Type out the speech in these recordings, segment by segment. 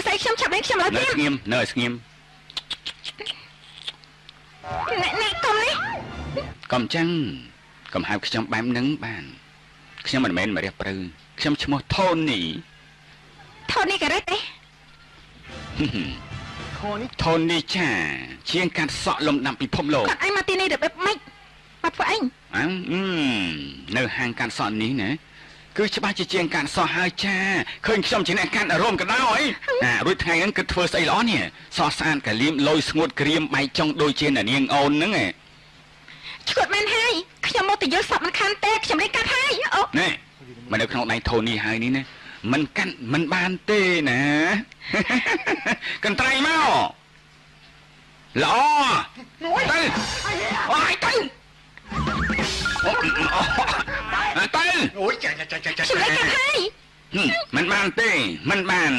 ស្អីខ្ញុំចាប់ឯងខ្ញុំឡើយទៀតស្ងៀមនៅស្ងៀមអ្នកកុំនេះកុំចឹងកុំហៅខ្ញុំបែបហ្នឹងបានខ្ញុំមិនមែនម្រះព្រៅខ្ញុំឈ្មោះថូនីការ៉េតទេថូនីចាជាងកាត់សក់លំដាប់ពិភពលោកគាត់ឯងមកទីនេះរបៀបម៉េចមកធ្វើអីនៅហាងកាត់សក់នេះណាគឺច្បាស់ជាជាងកាត់សក់ហើយចាឃើញខ្ញុំជាអ្នកកាត់អារម្មណ៍ក៏ដោយរួចថ្ងៃហ្នឹងគិតធ្វើស្អីល្អនេះសក់ស្អាតកាលៀមលយស្ងួតក្រៀមបែកចុងដូចជានាងអូនហ្នឹងឈួតមែនហើយខ្ញុំមកទៅយល់សក់មិនខានទេខ្ញុំរៀបកាត់ហើយអូនេះមកនៅក្នុងដៃថូនីហើយនេះណាមិនកាត់មិនបានទេណាកន្ត្រៃមកល្អទៅអូយទៅទៅអូយចាខ្ញុំរៀបកាត់ហើយមិនបានទេមិនបាន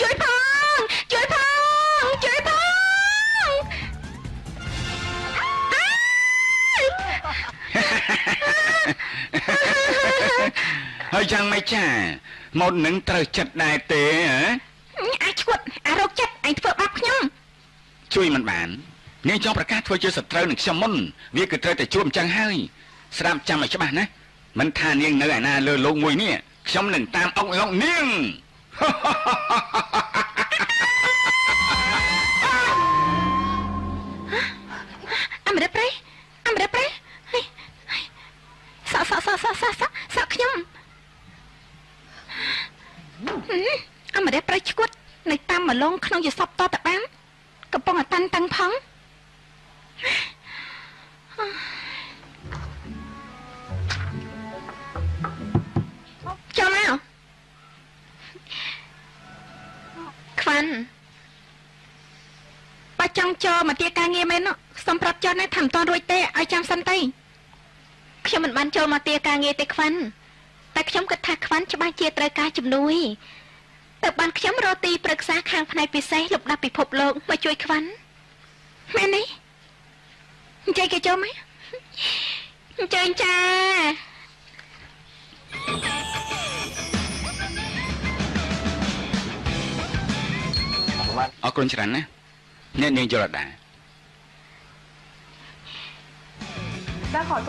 ជួយផងជួយផងជួយផងហើយយ៉ាងម៉េចចាម៉ូតនឹងត្រូវចិត្តដែរទេអាចឈួតអារោគចិត្តឯងធ្វើបាបខ្ញុំជួយមិនបាននាងចង់ប្រកាសធ្វើជាសត្រូវនឹងខ្ញុំមុនវាគឺត្រូវតែជួបអញ្ចឹងហើយស្ដាប់ចាំឲ្យច្បាស់ណាមិនថានាងនៅឯណាលើលោកមួយនេះខ្ញុំនឹងតាមអុកឡុកនាងអមរ៉េប្រេសក់ខ្ញុំអមរ៉េប្រេឈួតនៅតាមម្លងក្នុងយសពតតបានកំពុងតាន់តឹងផងចូលមកខ្វាន់បើចង់ចូលមកទាការងារមែនសុំប្រាប់ចុះណាថាមិនទាន់រួចទេឲ្យចាំសិនទៅខ្ញុំមិនបានចូលមកទាការងារទេខ្វាន់តែខ្ញុំគិតថាខ្វាន់ច្បាស់ជាត្រូវការជំនួយតែបានខ្ញុំរកទីប្រឹក្សាខាងផ្នែកពិសេសលំដាប់ពិភពលោកមកជួយខ្វាន់មែនទេអញ្ចឹងគេចូលមកអញ្ចឹងចាអរគុណច្រើនណាអ្នកនាងយល់ដែរ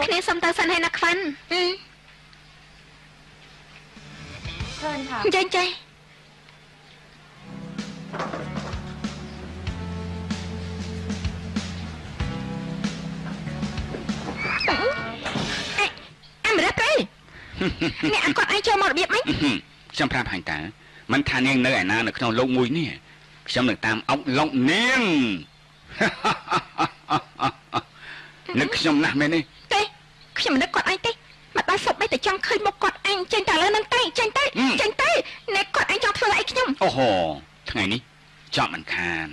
គ្នាសុំទៅសិនហើយណាខ្វាន់អញ្ចឹងចាអមរ៉េប្រេអ្នកគាត់ឯងចូលមករបៀបម៉េចខ្ញុំប្រាប់ហាញតាមិនថានាងនៅឯណានៅក្នុងលោកមួយនេះខ្ញុំនឹងតាមអុកឡុកនាងនឹកខ្ញុំណាស់មែនទេខ្ញុំនឹកគាត់ឯងទេមកដល់សុបបីតែចង់ឃើញមុខគាត់ឯងចេញតែលើនឹងទៅចេញទៅអ្នកគាត់ឯងចង់ធ្វើអីខ្ញុំអូហូថ្ងៃនេះចប់មិនខាន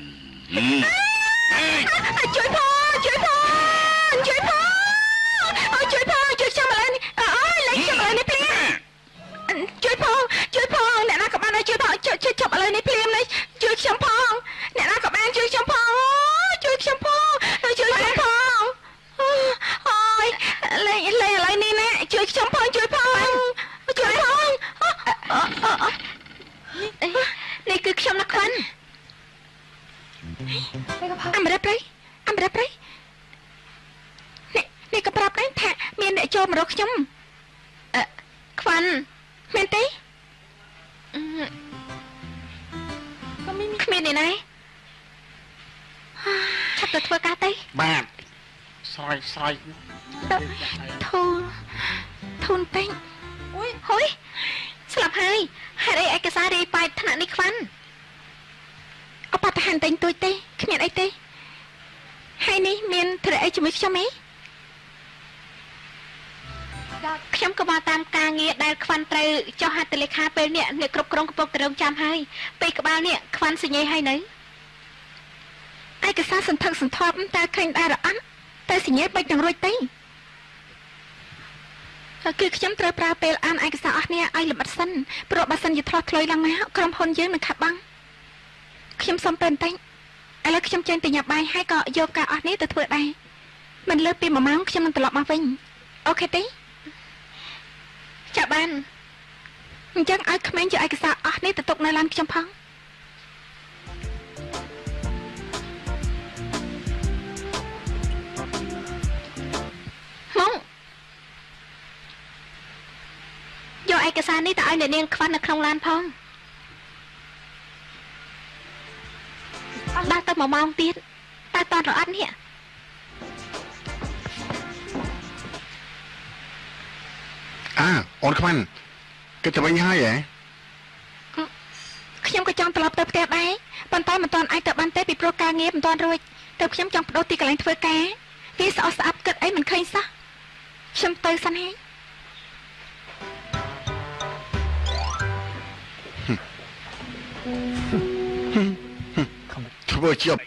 ជួយផងជួយខ្ញុំឥឡូវនេះអូយលេងខ្ញុំឥឡូវនេះភ្លាមជួយផងអ្នកណាក៏បានជួយផងជួយចាប់ឥឡូវនេះភ្លាមនេះជួយខ្ញុំផងអ្នកណាក៏បានជួយខ្ញុំផងជួយខ្ញុំផងអូយលេងឥឡូវនេះណាជួយខ្ញុំផងនេះគឺខ្ញុំណាខ្វាន់អមរ៉េប្រេនេះក៏ប្រាប់ដែរថាមានអ្នកចូលមករកខ្ញុំខ្វាន់មែនទេគ្មាននេះណាឆាប់ទៅធ្វើការទៅបាទស្រ័យធូនពេញហុយស្លាប់ហើយហេតុអីឯកសាររាយប៉ាយថ្នាក់នេះខ្វាន់អបតហានតែងទួយទេគ្មានអីទេហើយនេះមានធ្វើអីជាមួយខ្ញុំទេខ្ញុំក៏មកតាមការងារដែលខ្វាន់ត្រូវចុះហត្ថលេខាពេលនេះអ្នកគ្រប់គ្រងកំពុងតែរងចាំហើយពេលក្បាលនេះខ្វាន់សញ្ញេហើយនៅឯកសារសន្ធឹកសន្ធាប់តែឃើញដែរអត់តែសញ្ញេបិចនឹងរួចទេគឺខ្ញុំត្រូវប្រើពេលអានឯកសារអស់នេះឲ្យលម្អិតសិនព្រោះបើសិនជាធ្លាប់ធ្លុយឡើងមកក្រុមហ៊ុនយើងនឹងខាត់បាំងខ្ញុំសុំពេលបន្តិចឥឡូវខ្ញុំចេញទៅញ៉ាំបាយហើយក៏យកការអស់នេះទៅធ្វើដែរមិនលើសពី1ម៉ោងខ្ញុំនឹងត្រឡប់មកវិញអូខេទេច ចាបានអញ្ចឹងឲ្យក្មេងយកឯកសារអស់នេះទៅទុកនៅឡានខ្ញុំផងមកយកឯកសារនេះទៅឲ្យអ្នកនាងខ្វាន់នៅក្នុងឡានផងដល់ទៅ1ម៉ោងទៀតតែតន់រអត់នេះអូនខ្វាន់គេទៅវិញហើយហ៎ខ្ញុំក៏ចង់ត្រឡប់ទៅផ្ទះដែរប៉ុន្តែមិនទាន់អាចទៅបានទេពីព្រោះការងារមិនទាន់រួចទៅខ្ញុំចង់បដូរទីកន្លែងធ្វើការវាស្អប់ស្អាប់គិតអីមិនឃើញសោះខ្ញុំទៅសិនហើយធ្វើជាប់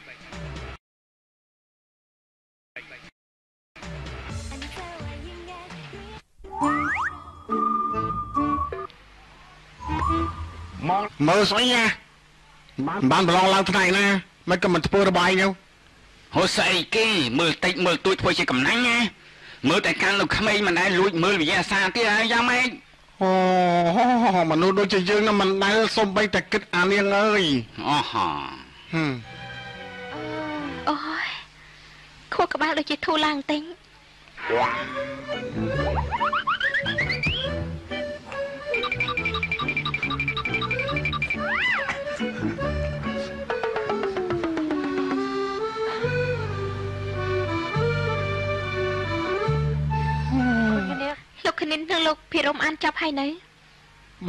មើលស្អីណាបានប្រឡងឡើងថ្ងៃណាមិនក៏មិនធ្វើរបាយទៅហូស្អីគេមើលតិចមើលទួចធ្វើជាកំណាញ់ណាមើលតែកាន់នៅក្មេងមិនដែលលួចមើលវិញ្ញាសាទៀតហើយយ៉ាងម៉េចអូមនុស្សដូចជាយើងនឹងមិនដែលសំបីតែគិតអានាងអើយអូហ៎អូយខួរក្បាលដូចជាធូរឡើងតិចលោកគនិននិងលោកភិរមអានចប់ហើយនៅ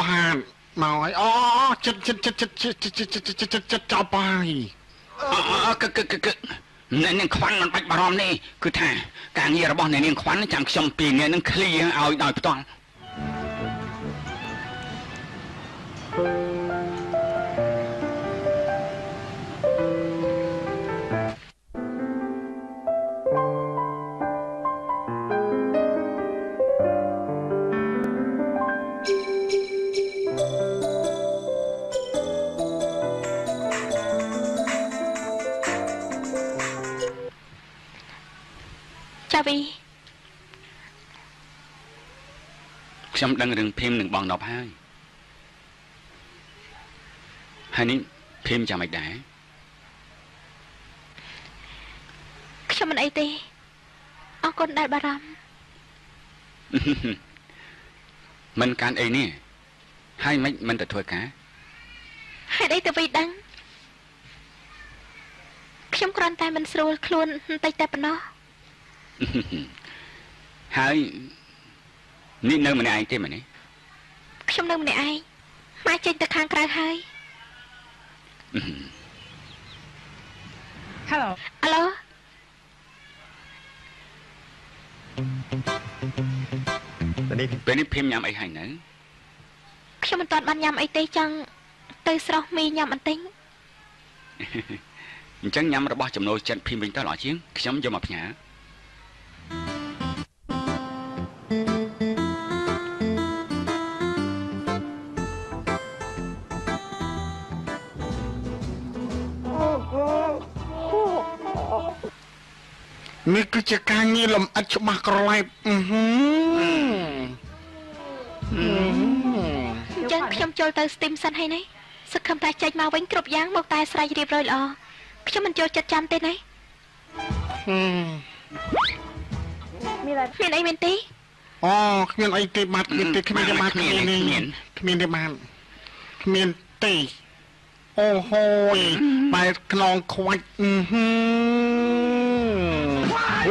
បានមកហើយអូចិត្តចប់ហើយអ្នកនាងខ្វាន់មិនបាច់បារម្ភនេះគឺថាការងាររបស់អ្នកនាងខ្វាន់ចាំខ្ញុំពីអ្នកនឹងឃ្លៀឲ្យដោយផ្ទាល់ចាវីខ្ញុំដឹងរឿងភីមនឹងបងដប់ហើយនេះភីមចាំមិនដែរខ្ញុំមិនអីទេអរគុណដែលបារម្ភមិនកាន់អីនេះហើយមិនទៅធ្វើការហេតុអីទៅវីដឹងខ្ញុំគ្រាន់តែមិនស្រួលខ្លួនបន្តិចតែប៉ុណ្ណោះហើយនេះនៅម្នាក់ឯងទេមែនទេខ្ញុំនៅម្នាក់ឯងមកចេញទៅខាងក្រៅហើយ Hello ពេលនេះភីមញ៉ាំអីហើយនៅខ្ញុំមិនទាន់បានញ៉ាំអីទេចង់ទៅស្រោះមីញ៉ាំបន្តិចអញ្ចឹងញ៉ាំរបស់ចំណូលចិត្តភីមវិញទៅល្អជាងខ្ញុំយកមកផ្ញើនេះគឺជាការងារលំអិតច្បាស់ក្រឡែបអញ្ចឹងខ្ញុំចូលទៅ Steam សិនហើយនេះសឹកខំតែចេញមកវិញគ្រប់យ៉ាងមកតែស្រេចរៀបរយល្អខ្ញុំមិនចូលចិត្តចាំទេណាមានអីមែនទេអូគ្មានអីទេបាត់គ្មានទេគ្មានទេបាត់គ្មានទេបាត់គ្មានទេអូហូយបែបខ្នងខ្វាច់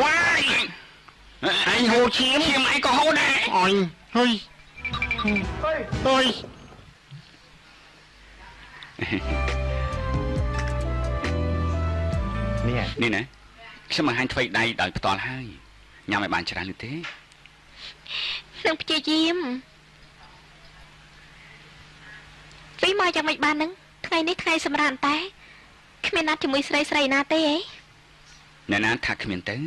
វ៉ាយអញហូរឈាមអីក៏ហូរដែរអញហើយនេះណាខ្ញុំបង្ហាញថ្វីដៃដោយផ្ទាល់ហើយញ៉ាំឲ្យបានច្រើនឬទេនឹងព្យាយាមពីមកយ៉ាងម៉េចបាននឹងថ្ងៃនេះថ្ងៃសម្រាប់តែគ្មានណាត់ជាមួយស្រីណាទេហ៎អ្នកណាថាគ្មានទៅ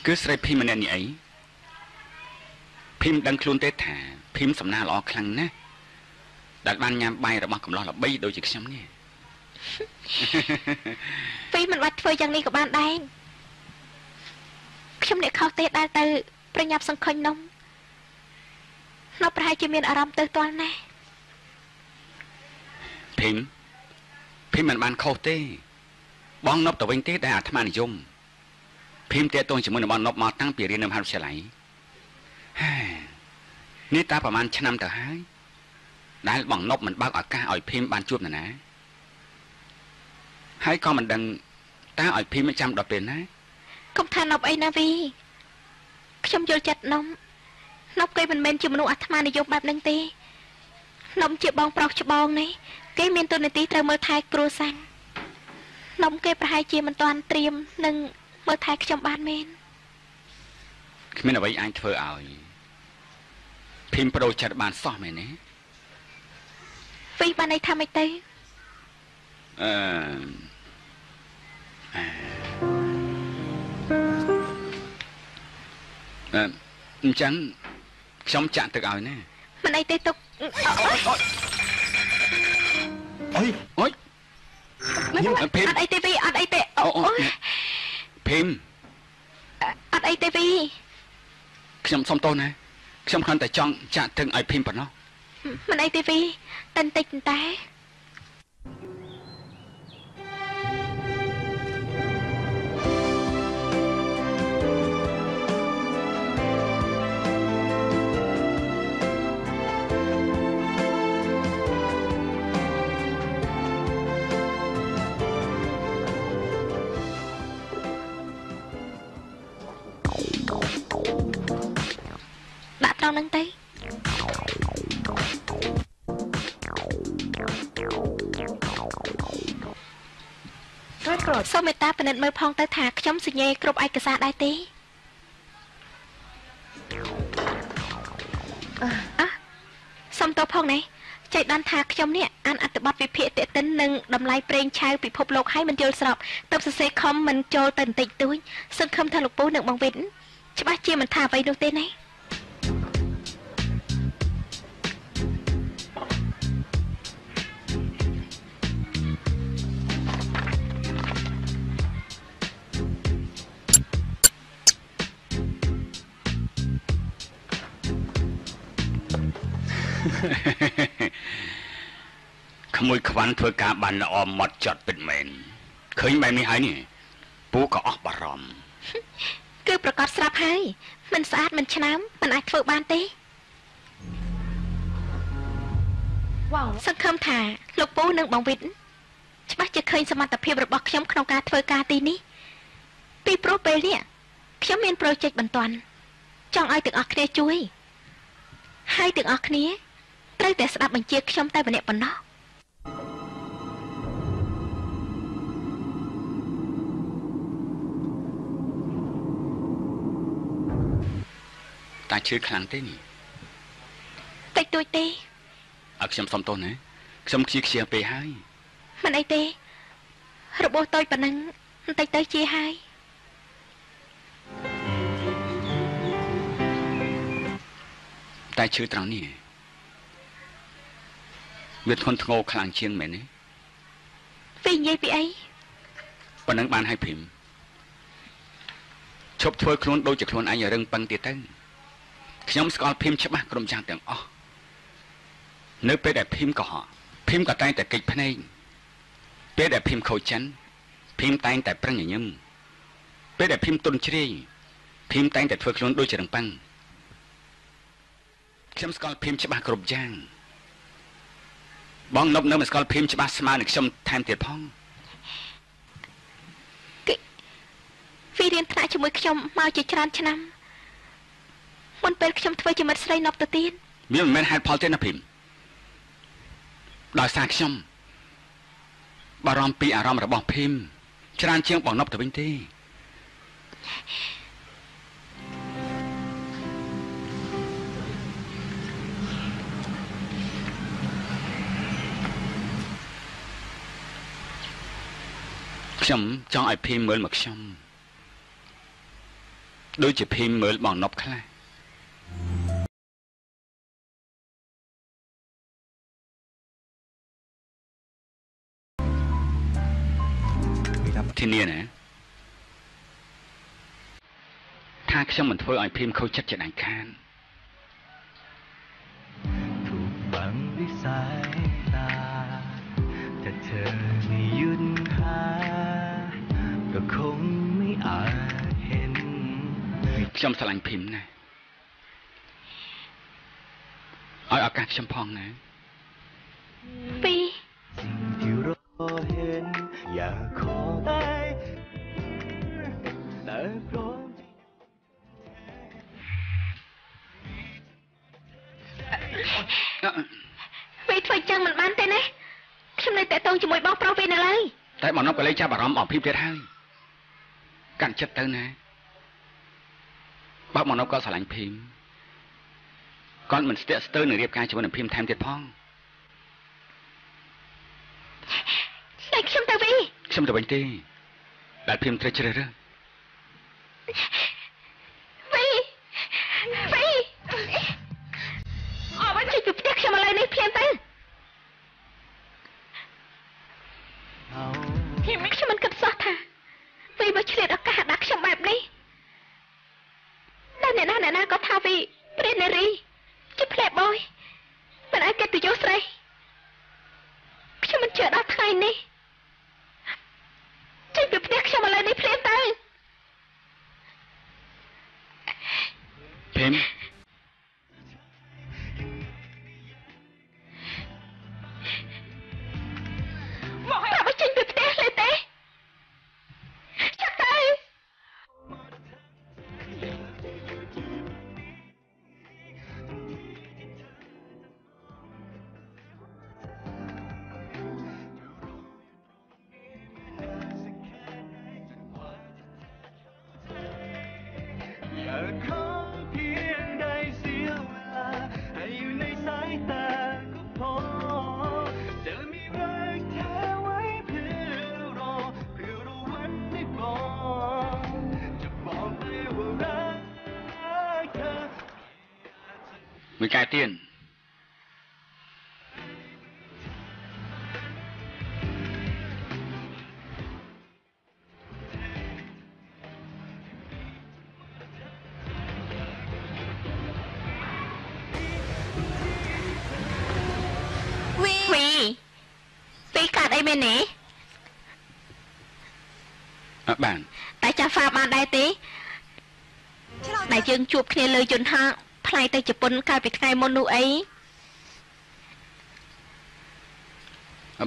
គឺស្រីភីម្នាក់នេះអីភីមដឹងខ្លួនទេថាភីមសំណាល្អខ្លាំងណាស់ដែលបានញ៉ាំបាយរបស់កំឡោះល្បីដូចជាខ្ញុំនេះពីមិនបាច់ធ្វើយ៉ាងនេះក៏បានដែរខ្ញុំអ្នកខុសទេដែលទៅប្រញាប់សង្ខុញនំ นบប្រហែលជាមានអារម្មណ៍ទៅទាល់ណាស់ ភីមមិនបានខុសទេបងនប់ទៅវិញទេដែលអាត្មានិយមភីមតាក់ទងជាមួយនឹងបងនប់មកតាំងពីរៀននៅមហាវិទ្យាល័យនេះតាប្រហែលឆ្នាំទៅហើយដែលបងនប់មិនបើកឱកាសឲ្យភីមបានជួបនរណាហើយក៏មិនដឹងតើឲ្យភីមចាំដល់ពេលណា កុំថានប់អីណាវីខ្ញុំយល់ចិត្តនប់គេមិនមែនជាមនុស្សអាត្មានិយមបែបហ្នឹងទេនប់ជាបងប្រុសច្បងនេះគេមានតួនាទីត្រូវមើលថែគ្រួសារនប់គេប្រហែលជាមិនទាន់ត្រៀមនឹងមើលថែខ្ញុំបានមែន គ្មានអ្វីអាចធ្វើឲ្យភីមបដូរចិត្តបានសោះមែនទេ វីបានន័យថាម៉េចទៅ អញ្ចឹងខ្ញុំចាក់ទឹកឲ្យណា មិនអីទេទុក អុយ អូយ មិនអត់អីទេវីអត់អីទេអូយ ភីម អត់អីទេវី ខ្ញុំសុំទោសណាខ្ញុំគ្រាន់តែចង់ចាក់ទឹកឲ្យភីមប៉ុណ្ណោះ មិនអីទេវីតិចតិចតែ ដាក់ត្រង់ហ្នឹងទៅសូមមេត្តាពិនិត្យមើលផងទៅថាខ្ញុំសញ្ញេគ្រប់ឯកសារដែរទេសូមតបផងណាចៃដន្យថាខ្ញុំនេះអានអត្ថបទវិភាគតេតិននិងតម្លៃប្រេងឆៅពិភពលោកឲ្យមិនយល់ស្របទៅសរសេរខំមិនចូលទៅបន្តិចតួចសង្ឃឹមថាលោកពូនឹងបងវិនច្បាស់ជាមិនថាអ្វីនោះទេណា ក្មួយខ្វាន់ធ្វើការបានល្អម៉ត់ចត់ពិតមែនឃើញបែបនេះហើយនេះពូក៏អស់បារម្ភ គឺប្រកាសស្រាប់ហើយមិនស្អាតមិនឆ្នាមមិនអាចធ្វើបានទេសង្ឃឹមថាលោកពូនិងបងវិនច្បាស់ជាឃើញសមត្ថភាពរបស់ខ្ញុំក្នុងការធ្វើការទីនេះពីព្រោះពេលនេះខ្ញុំមានប្រូជិចបន្ទាន់ចង់ឲ្យទាំងអស់គ្នាជួយហើយទាំងអស់គ្នាត្រូវតែស្ដាប់បញ្ជាខ្ញុំតែម្នាក់ប៉ុណ្ណោះ តាឈឺខ្លាំងទេនេះ តិចតួចទេ អើខ្ញុំសុំទោសណាខ្ញុំខ្ជិលពេកហើយ មិនអីទេរបួសតូចប៉ុណ្ណឹងបន្តិចទៅជាហើយ តែឈឺត្រង់នេះវាធ្ងន់ធ្ងរខ្លាំងជាងមែនទេ ពីនិយាយពីអី ប៉ុណ្ណឹងបានឲ្យព្រីមឈប់ធ្វើខ្លួនដូចជាខ្លួនឯងរឹងប៉ឹងទៀតទៅខ្ញុំស្គាល់ព្រីមច្បាស់ក្រុមចាស់ទាំងអស់នៅពេលដែលព្រីមកុហកព្រីមក៏តែងតែកិច្ចភ្នែកពេលដែលព្រីមខូចចិនព្រីមតែងតែប្រឹងញញឹមពេលដែលព្រីមទុនជ្រាយព្រីមតែងតែធ្វើខ្លួនដូចជារឹងប៉ឹងខ្ញុំស្គាល់ព្រីមច្បាស់គ្រប់យ៉ាងបងនប់នៅមិនស្គាល់ព្រីមច្បាស់ស្មើនឹងខ្ញុំថែមទៀតផងវីរៀនថ្នាក់ជាមួយខ្ញុំមកជាច្រើនឆ្នាំមុនពេលខ្ញុំធ្វើជាមិត្តស្រីនប់ទៅទៀតវាមិនមែនហេតុផលទេណាព្រីមដោយសារខ្ញុំបារម្ភពីអារម្មណ៍របស់ព្រីមច្រើនជាងបងនប់ទៅវិញទេ ខ្ញុំចង់ឲ្យភីមមើលមកខ្ញុំដូចជាភីមមើលបងនប់ខ្លះទីនេះណាថាខ្ញុំមិនធ្វើឲ្យភីមខូចចិត្តជាដាច់ខាត ธอไม่หยุดหาก็คงไม่อาจเห็นខ្ញុំស្រឡាញ់ភីមណាឲ្យឱកាសខ្ញុំផងណាពីสิ่งที่รอเห็นอยากขอได้แต่พร้อมពីធ្វើចឹងមិនបានទេណាខ្ញុំនៅតែតងជាមួយបងប្រុសវិញនៅឡើយតែបងនោះក៏លេចចាប់អារម្មណ៍អំពីទៀតហើយកាន់ចិត្តទៅណាបើបងនោះក៏ស្រឡាញ់ភីមគាត់មិនស្ទាក់ស្ទើរនឹងរៀបការជាមួយនឹងភីមថែមទៀតផងតែខ្ញុំទៅវិញទេដែលភីមត្រូវជ្រើសរើសអត់បានជិះពីផ្ទះខ្ញុំឥឡូវនេះភ្លាមទៅខ្ញុំមិនគិតសោះថាវីបើឆ្លៀតឱកាសដាក់ខ្ញុំបែបនេះតែអ្នកណាក៏ថាវីព្រះនារីជាផ្លែបយមិនអាចកិត្តិយសស្រីខ្ញុំមិនជឿដល់ថ្ងៃនេះចេញពីផ្ទះខ្ញុំឥឡូវនេះភ្លាមទៅភីមតែបើចេញពីផ្ទះលេទេចាប់ទៅอยากขอเพียงได้เสียเวลาให้อยู่ในสายตาก็พอจะมีรักเธอไว้เพื่อรอวันที่บอกจะบอกเลยว่ารักเธอមួយកាយទៀតពីកាត់អីមែនទេបានតែចាហ្វាបានដែរទេដែលយើងជួបគ្នាលើយន្តហោះផ្លាយទៅជប៉ុនកាលពីថ្ងៃមុននោះអី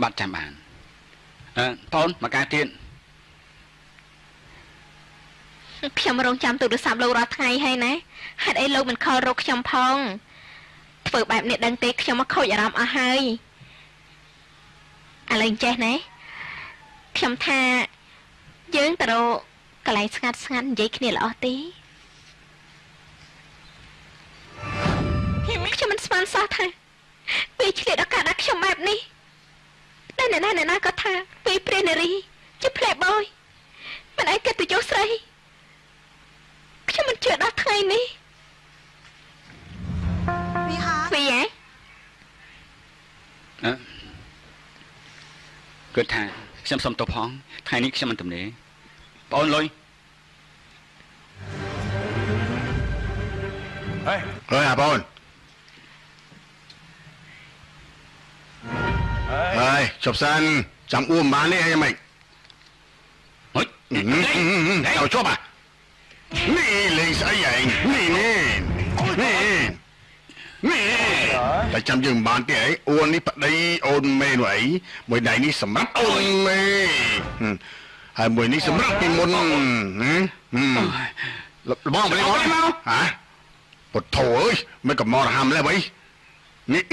បាត់ចាំបានបងមកកាទៀតខ្ញុំរងចាំទូរស័ព្ទលោករាល់ថ្ងៃហើយណាហេតុអីលោកមិនខលរកខ្ញុំផងធ្វើបែបនេះដឹងទេខ្ញុំមកខូចអារម្មណ៍អស់ហើយឥឡូវចេះណាខ្ញុំថាយើងទៅរកកន្លែងស្ងាត់និយាយគ្នាល្អទេខ្ញុំមិនស្មានសោះថាពេលឆ្លៀតឱកាសដាក់ខ្ញុំបែបនេះតែអ្នកណាក៏ថាពេលព្រះនារីជាផ្លែបយមិនឯកិត្តិយសស្រីខ្ញុំមិនជឿដល់ថ្ងៃនេះវីហ៎គាត់ថាខ្ញុំសុំទោសផងថ្ងៃនេះខ្ញុំមិនទំនេរបងលុយហើយអាបងហើយជប់សិនចាំអ៊ូម៉ានេះហើយមិនហុយចូលជប់នេះលេងស្អីឯងនេះតែចាំយើងបានទេអ៊ូននេះប្តីអូនមេនោះអីមួយដៃនេះសម្រាប់អូនមេហើយមួយនេះសម្រាប់ពីមុនបងមកហ៎ពុទ្ធោអើយមិនកំមកហាំလဲវិញនេះ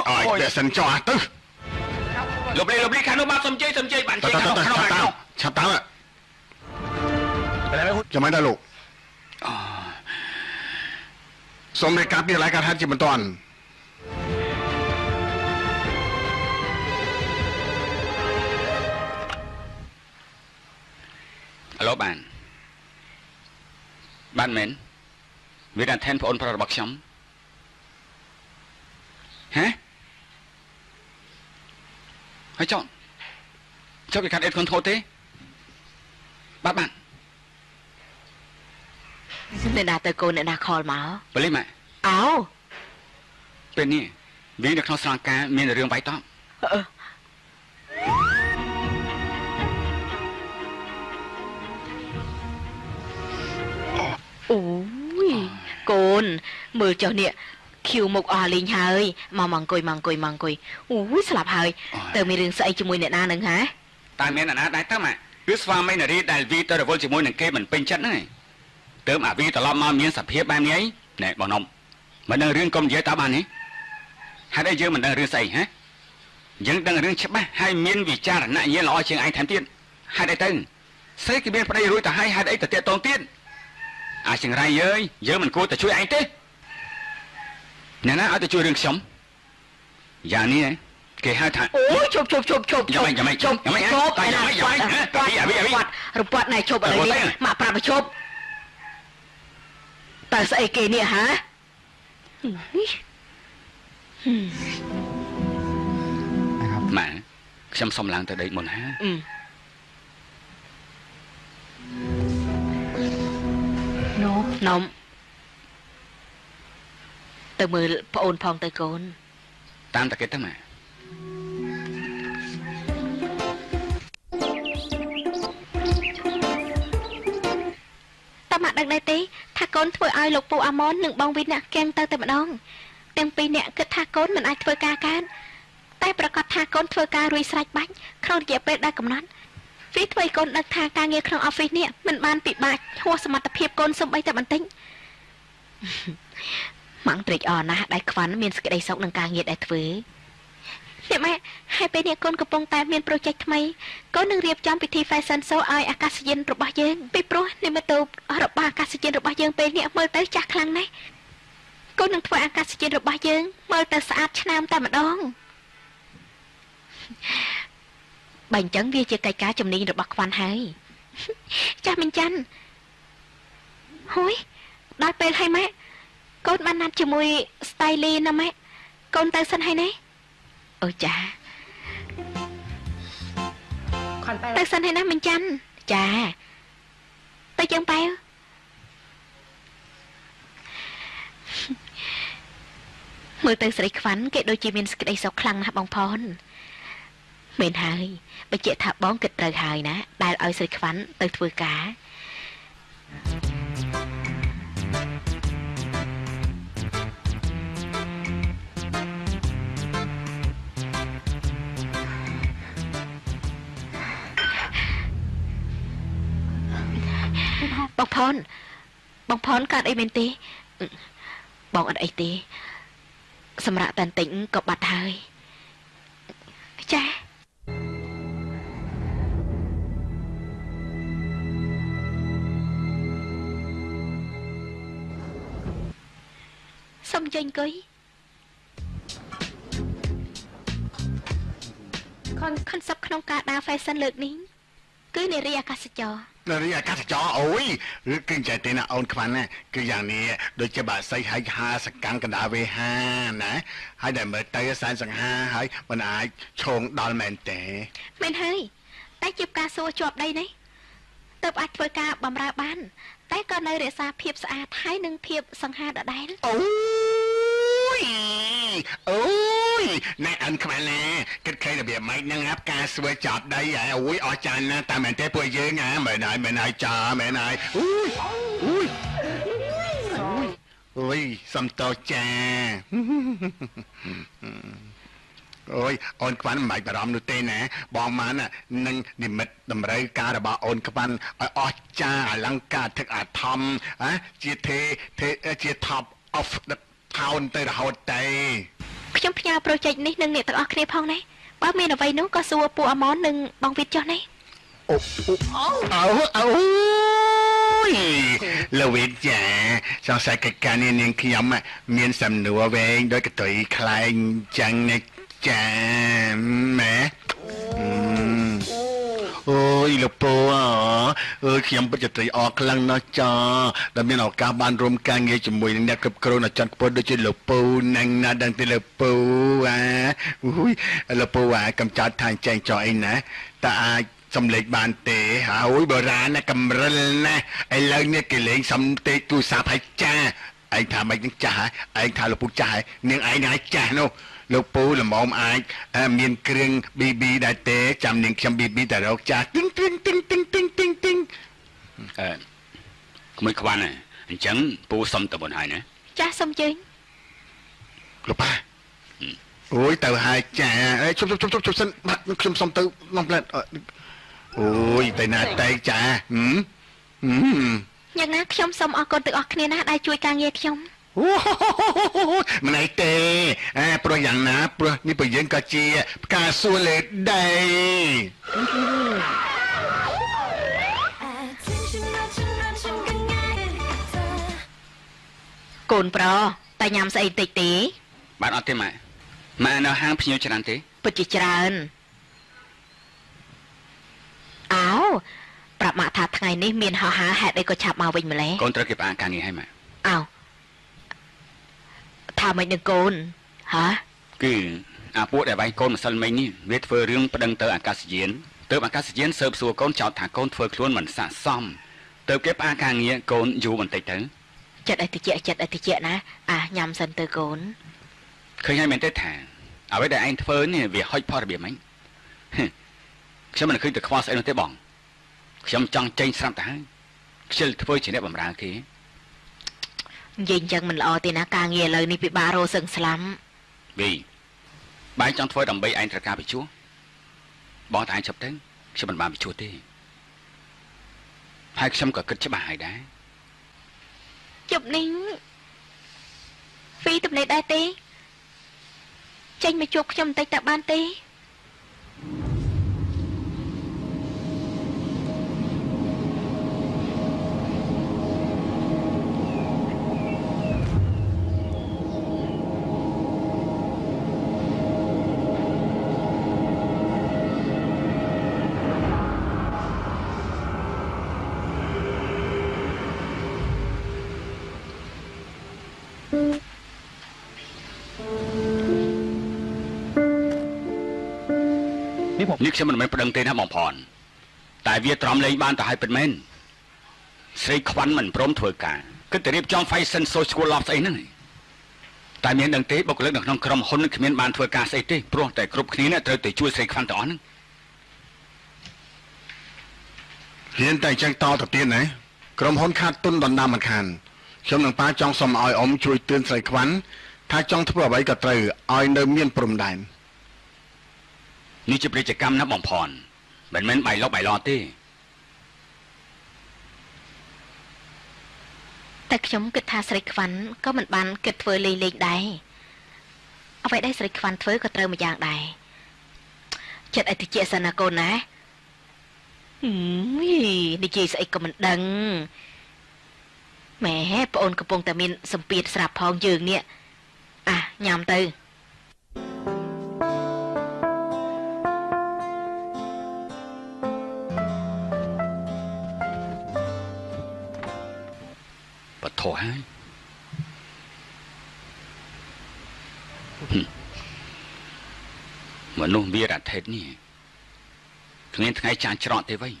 អើយតែសិនចោះទៅលុបលីខាងនោះបានសំជ័យបានជ័យខាងនោះឆាប់តាមចាំមិនដែរលោកសូមរាយការណ៍ពីរายការហេតុជាបន្ទាន់ឡូបានមែនវាđangថែនប្អូនប្រុសរបស់ខ្ញុំហ៎ហើយចុះគេកាត់អេតខុនថូទេបាទអ្នកណាទៅកូនអ្នកណាខលមកបលីម៉ាអោពេលនេះវានៅក្នុងស្រងការមានរឿងបាយតប អូយកូនមើលចុះនេះខៀវមុខអស់លេងហើយមកអង្គុយអូយស្លាប់ហើយតើមានរឿងស្អីជាមួយអ្នកណានឹងហ៎តែមានអ្នកណាដែរតើម៉ាគឺស្វាមីនារីដែលវីទៅរវល់ជាមួយនឹងគេមិនពេញចិត្តហ្នឹងទើបអាវីត្រឡប់មកមានសភាពបែបនេះណែបងនំមិនដឹងរឿងកុំនិយាយតើបាននេះហេតុអីយើងមិនដឹងរឿងស្អីហ៎យើងដឹងរឿងច្បាស់ហើយមានវិចារណញ្ញាណល្អជាងឯងថែមទៀតហេតុអីទៅស្រីគេមានប្តីរួចទៅហើយហេតុអីទៅតាក់ទងទៀតអាចចង្រៃយើងមិនគួរទៅជួយឯងទេអ្នកណាឲ្យទៅជួយរឿងខ្ញុំយ៉ាងនេះគេហៅថាអូយជប់យ៉ាងម៉េចតែយ៉ាងម៉េចរពាត់ណែជប់ឥឡូវនេះមកប្រាប់ជប់តើស្អីគេនេះហ៎ម៉ែខ្ញុំសុំឡើងទៅដេកមុនហានំទៅមើលប្អូនផងទៅកូនតាមតាគេទៅម៉ែតើម៉ាក់ដឹងដែរទេថាកូនធ្វើឲ្យលោកពូអាម៉ុននិងបងវិនអ្នកកៀងទៅតែម្ដងទាំងពីរអ្នកគិតថាកូនមិនអាចធ្វើការកើតតែប្រកាសថាកូនធ្វើការរួចស្រេចបាច់ក្នុងរយៈពេលដែលកំណត់វាធ្វើឲ្យកូនដឹងថាការងារក្នុង office នេះមិនបានពិបាកហួសសមត្ថភាពកូនសំបីតែបន្តិចម៉ាំងត្រេកអរណាស់ដែលខ្វាន់មានសេចក្តីសុខនឹងការងារដែលធ្វើអ្នកម៉ែហើយពេលនេះកូនកំពុងតែមាន project ថ្មីកូននឹងរៀបចំពិធី fashion show ឲ្យអាកាសយានរបស់យើងពីព្រោះនិមិត្តរូបរបស់អាកាសយានរបស់យើងពេលនេះមើលទៅចាស់ខ្លាំងណាស់កូននឹងធ្វើអាកាសយានរបស់យើងមើលទៅស្អាតឆ្នើមតែម្ដងបើអញ្ចឹងវាជាកិច្ចការជំនាញរបស់ខ្វាន់ហើយចាស់មិញច័ន្ទហួយដល់ពេលហើយម៉ែកូនបានណាត់ជាមួយ stylist ណាម៉ែកូនទៅសិនហើយណាអូចាទៅសិនហើយណាមិញច័ន្ទចាទៅយើងបែវមើលទៅស្រីខ្វាន់គេដូចជាមានសេចក្តីសុខខ្លាំងណាស់បងផនមែនហើយបញ្ជាក់ថាបងគិតត្រូវហើយណាដែលឲ្យស្រីខ្វាន់ទៅធ្វើការបងផនកើតអីមែនទេបងអត់អីទេសម្រាប់តាន់តិចក៏បាត់ហើយចាសុំចេញអង្គុយខនសពក្នុងការដើរ fashion លើកនេះគឺនារីអាកាសចរនារីអាកាសចរអូយឬគឹងចែកទេណាអូនខ្វាន់ណាគឺយ៉ាងនេះដូចជាបាក់សៃហើយ50សកម្មកណ្ដាលវេហាណាហើយដែលមើលទៅសែនសង្ហាហើយមិនអាចឈោងដល់មែនទេមែនហើយតែជាការសួរជាប់ដីនេះទើបអាចធ្វើការបម្រើបានតែក៏នៅរក្សាភាពស្អាតហើយនិងភាពសង្ហាដដែលអូយណែអិនខ្វាន់ណាគិតឃើញរបៀបម៉េចហ្នឹងអាប់ការស្វែចប់ដីហើយអូយអស់ចានណាតែមែនទេពួកយើងណាមែនហើយចាមែនហើយអូយសំតោចាអូយអូនខ្វាន់មិនបាច់បារម្ភនោះទេណាបងម៉ាននឹងនិមិត្តតម្រូវការរបស់អូនខ្វាន់ឲ្យអស់ចាអលង្ការទឹកអាធំជា top of the town ទៅរហូតតែខ្ញុំផ្ញើ project នេះនឹងអ្នកទាំងអស់គ្នាផងណាបើមានអ្វីនោះក៏សួរពួកអាម៉ុននិងបងវិតចុះណាអូយលោកវិទ្យាសង្ស័យកិច្ចការនេះនាងខ្ញុំមានសំណួរវែងដោយកតុយខ្លែងចឹងណាចាម៉ែអូយលោកពូខ្ញុំពិតជាត្រេកអរខ្លាំងណាស់ចាដែលមានឱកាសបានរួមការងារជាមួយនឹងអ្នកគ្រប់គ្រងអាចារ្យខ្ពស់ដូចជាលោកពូនឹងណាដឹងទេលោកពូអូយលោកពូកំចាត់ថាចែងចោលអីណាតើអាចសំលេចបានទេហើយបុរាណណាកម្រិលណាឥឡូវនេះគេលេងសំទេទូរស័ព្ទឲ្យចាឯងថាម៉េចនឹងចាស់ឯងថាលោកពូចាស់នាងឯងណាចាស់នោះលោកពូល្មមអាចមានគ្រឿង BB ដែរទេចាំនាងខ្ញុំ BB តែរកចាស់ទិញក្មួយខ្វាន់ អញ្ចឹងពូសុំទៅមុនហើយណា ចាស់សុំជើញ លោកប៉ាអូយទៅហើយចាអេជុំសិនបាត់ខ្ញុំសុំទៅនាំផ្លែអូយទៅណាតែចាយ៉ាងណាខ្ញុំសូមអរគុណទាំងអស់គ្នាណាដែលជួយការងារខ្ញុំ អូមិនអីទេព្រោះយ៉ាងណាព្រោះនេះពួកយើងក៏ជាផ្កាសួរលេដី កូនប្រុសតែញ៉ាំស្អីតិចទេ បាទអត់ទេម៉ែនៅហាងភ្ញៀវច្រើនទេ ពិតជាច្រើនអោប្រាប់ម៉ាក់ថាថ្ងៃនេះមានហោហាហេតុអីក៏ឆាប់មកវិញម្ល៉េះ កូនត្រូវគេផ្អាកការងារឲ្យម៉ែ អោថាមិននឹងកូនហ៎ គឺអាពួកដែលវាយកូនម្សិលមិញនេះវាធ្វើរឿងប្តឹងទៅអាកាសយានទៅអាកាសយានស៊ើបសួរកូនចោទថាកូនធ្វើខ្លួនមិនស័ក្តិសមទៅគេផ្អាកការងារកូនយូរបន្តិចទៅ ចិត្តឲ្យតិចណាញ៉ាំសិនទៅកូន ឃើញហើយមែនទេថាអ្វីដែលឯងធ្វើនេះវាហុចផលរបៀបហ្មងខ្ញុំមិនឃើញទៅខ្វល់ស្អីនោះទេបងខ្ញុំចង់ចេញស្រាប់ទៅហើយខ្ជិលធ្វើជាអ្នកបម្រើគេ និយាយអញ្ចឹងមិនល្អទេណាការងារឥឡូវនេះពិបាករកសឹងស្លាំ វីបាយចង់ធ្វើដើម្បីឯងត្រូវការបញ្ជោះបងតែឯងឈប់ទៅខ្ញុំមិនបានបញ្ជោះទេហើយខ្ញុំក៏គិតច្បាស់ហើយដែរ ជប់នេះវីទំនេរដែរទេចេញមកជួបខ្ញុំបន្តិចតើបានទេ នេះខ្ញុំមិនមែនប្តឹងទេណាបងប្អូនតែវាទ្រាំលេងបានទៅឲ្យពិតមែនស្រីខ្វាន់មិនព្រមធ្វើការគិតតែរៀបចំ fashion show ស្គាល់ឡប់ស្អីហ្នឹងតែមានដឹងទេបុគ្គលិកនៅក្នុងក្រុមហ៊ុនគ្មានបានធ្វើការស្អីទេព្រោះតែគ្រប់គ្នាត្រូវទៅជួយស្រីខ្វាន់ទាំងអស់ហ្នឹងហ៊ានតែចេញតទៅទៀតណាក្រុមហ៊ុនខាតទុនដណ្ដើមមិនខានខ្ញុំនឹងប៉ាចង់សុំឲ្យអ៊ំជួយទឿនស្រីខ្វាន់ថាចង់ធ្វើអ្វីក៏ត្រូវឲ្យនៅមានព្រំដែន នេះជាប្រជាកម្មណាបងប្អូនមិនមែនបាយលុកបាយឡទេ តែខ្ញុំគិតថាស្រីខ្វាន់ក៏មិនបានគិតធ្វើលេងដែរអ្វីដែលស្រីខ្វាន់ធ្វើក៏ត្រូវមួយយ៉ាងដែរចិត្តឲ្យតិចសិនណាកូនណានិយាយស្អីក៏មិនដឹងម៉ែប្អូនកំពុងតែមានសម្ពាធស្រាប់ផងយើងនេះញ៉ាំទៅ បធោះហើយមនុស្សវារថេតនេះគ្មានថ្ងៃចានច្រកទេវៃ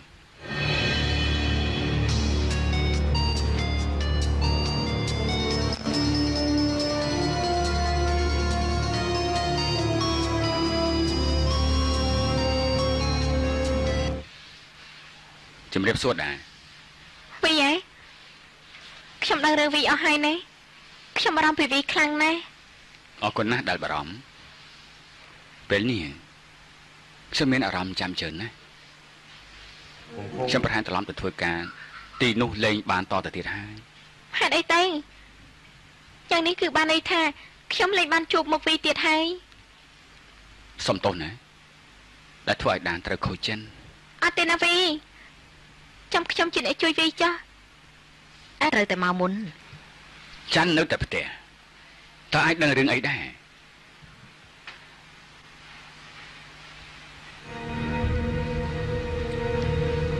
ជំរាបសួរដែរ ពីហ៎ខ្ញុំដឹងរឿងវីអស់ហើយណាខ្ញុំបារម្ភពីវីខ្លាំងណាស់ អរគុណណាស់ដែលបារម្ភពេលនេះខ្ញុំមានអារម្មណ៍ចាំច្រើនណាស់ខ្ញុំប្រហែលត្រឡប់ទៅធ្វើការទីនោះលេងបានតទៅទៀតហើយ ហេតុអីទៅយ៉ាងនេះគឺបានន័យថាខ្ញុំលេងបានជួបមុខវីទៀតហើយ សុំទោសណាដែលធ្វើឲ្យដានត្រូវខូចចិន អត់ទេណាវីចាំខ្ញុំជាអ្នកជួយវីចាស់ត្រូវតែមកមុន ចាន់នៅតែផ្ទះតើអាចដឹងរឿងអីដែរ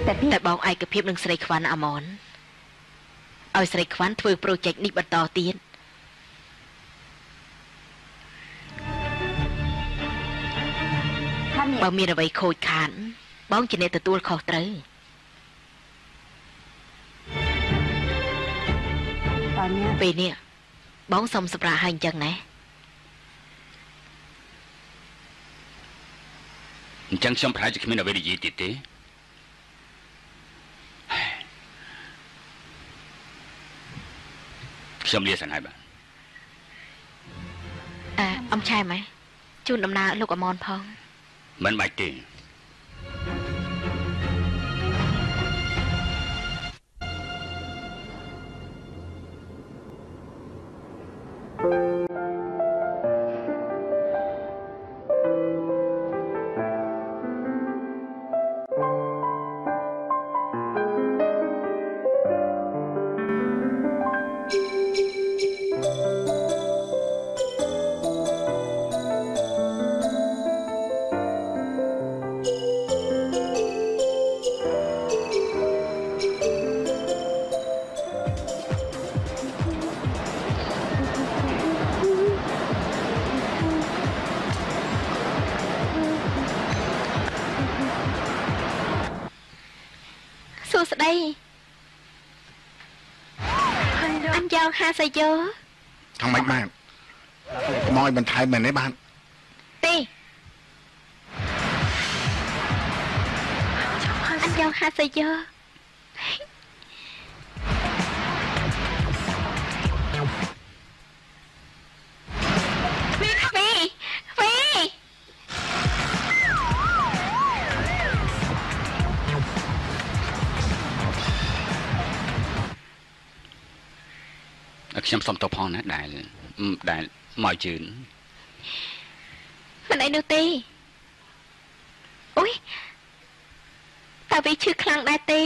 តែបងឯកភាពនឹងស្រីខ្វាន់អាម៉នឲ្យស្រីខ្វាន់ធ្វើប្រូជែកនេះបន្តទៀតបើមានអ្វីខូចខាតបងជាអ្នកទទួលខុសត្រូវ ពេលនេះបងសុំសម្រាប់ឲ្យអញ្ចឹងណា អញ្ចឹងខ្ញុំប្រហែលជាគ្មានអ្វីនិយាយទៀតទេ ខ្ញុំលាសិនហើយបាទ អំឆែមហ៎ជូនដំណើរលោកអមនផង មិនបាច់ទេ សួស្តីអញយកហាសាយោ ខាងម៉េចបាទខ្មោចបន្ថែមមែនទេបាទ ទេអញយកហាសាយោវី ខ្ញុំសុំទោសផងណាដែលមកជឿន មិនអីនោះទេអូយតើវីឈឺខ្លាំងដែរទេ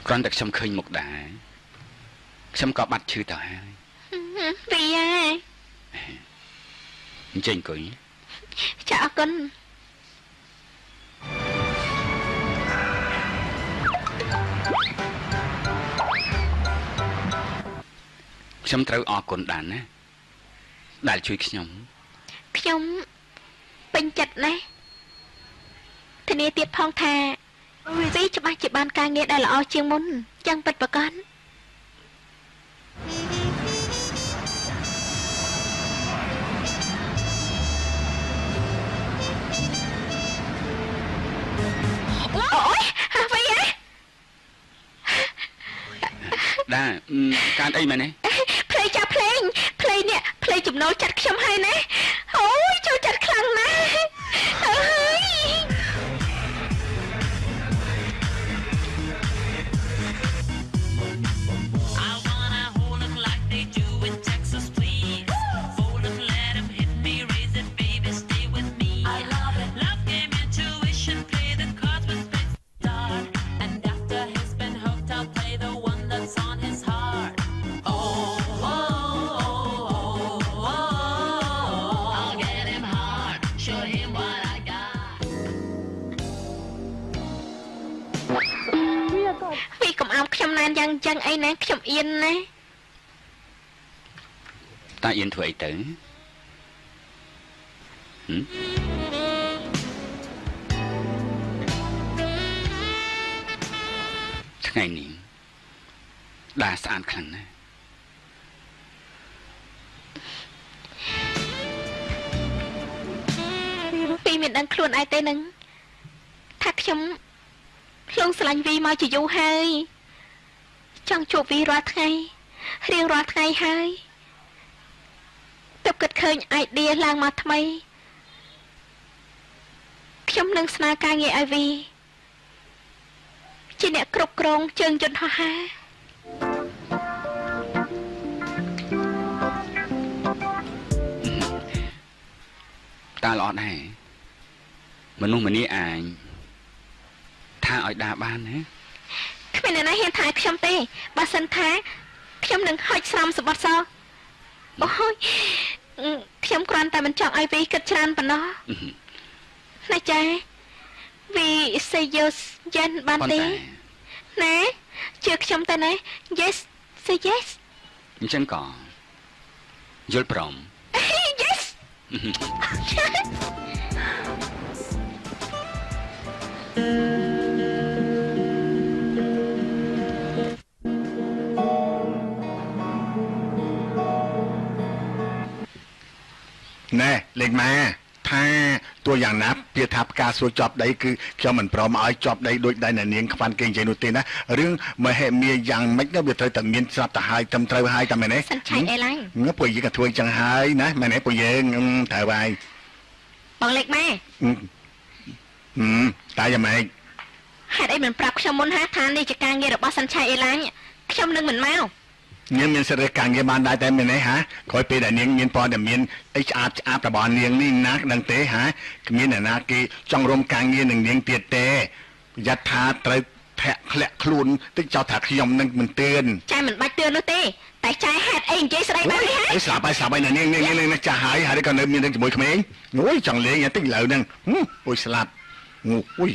គ្រាន់តែខ្ញុំឃើញមុខដែរខ្ញុំក៏បាត់ឈឺទៅហើយ វីហ៎ អញ្ចឹងអង្គុយ ចាអរគុណ ខ្ញុំត្រូវអរគុណដែរណាដែលជួយខ្ញុំ ខ្ញុំពេញចិត្តណាស់ធានាទៀតផងថាវីច្បាស់ជាបានការងារដែលល្អជាងមុនយ៉ាងពិតប្រាកដ អូយវីហ៎ ដែរការអីមែនទេ ភ្លេងចាភ្លេងនេះភ្លេងចំណូលចិត្តខ្ញុំហើយណាអូយចូលចិត្តខ្លាំងណាស់អើយ I wanna hold 'em like they do in Texas, please. Fold 'em, let 'em hit me, raise it, baby, stay with me. I love it. Love game, intuition, play the cards with spades start. And after he's been hooked, I'll play the one that's on his heart. Oh, oh, oh, oh, oh. I'll get him hard, show him what I got. វីកុំអោបខ្ញុំណានយ៉ាងចឹងអីណាខ្ញុំអៀនណា តាអៀនធ្វើអីទៅថ្ងៃនេះដែរស្អាតខ្លាំងណាស់ វីមានដឹងខ្លួនឯងទេនឹងថាខ្ញុំឆ្លងស្រឡាញ់វីមកជាយូរហើយចង់ជួបវីរាល់ថ្ងៃរៀងរាល់ថ្ងៃហើយទើបគិតឃើញអាយឌីឡើងមកថ្មីខ្ញុំនឹងស្នើការងារឲ្យវីជាអ្នកគ្រប់គ្រងជើងយន្តហោះហើរ តាល្អដែរមនុស្សម្នាអាចថាឲ្យដាបានណា គ្មានអ្នកណាហ៊ានថាខ្ញុំទេបើសិនថាខ្ញុំនឹងហុចស្រោមសម្បត្តិសអូយខ្ញុំគ្រាន់តែមិនចង់ឲ្យវីគិតច្រើនប៉ុណ្ណោះណាចាវី say yes យ៉ាងបានទេណាជឿខ្ញុំទៅណា yes say yes អញ្ចឹងក៏យល់ព្រម yes ណែលេងម៉ែ ថាតួយ៉ាងណាពាក្យថាផ្កាសួរជាប់ដីគឺខ្ញុំមិនព្រមឲ្យជាប់ដីដូចដៃអ្នកនាងខ្វាន់គេនិយាយនោះទេណារឿងមហិមាយ៉ាងម៉េចទៅវាត្រូវតែមានស្រាប់ទៅហើយត្រឹមត្រូវហើយតែមែនទេ សិនឆៃអីឡើយ ពួកយើងក៏ធ្វើអញ្ចឹងហើយណាមែនទេពួកយើងត្រូវហើយ បងលេខម៉ែ តែយ៉ាងម៉េច ហេតុអីមិនប្រាប់ខ្ញុំមុនថានេះជាការងាររបស់សិនឆៃអីឡើយខ្ញុំនឹងមិនមក នាងមានសិទ្ធិការងារបានដែរតែមែនទេហាក្រោយពេលដែលនាងមានព័ត៌មានអីឆ្អាបរបស់នាងនេះណាដឹងទេហាគ្មានអ្នកណាគេចង់រួមការងារនឹងនាងទៀតទេប្រយ័ត្នថាត្រូវធាក់ធ្លាក់ខ្លួនតិចចោលថាខ្ញុំនឹងមិនទឿន ចែមិនបាច់ទឿននោះទេតែចែហេតុអីនិយាយស្ដីបានទេហ៎ អីស្លាប់ហើយនាងចាស់ហើយក៏នៅមានរឿងជាមួយក្មេងអូយចង់លេងតិចឥឡូវហ្នឹងអូយស្លាប់អូយ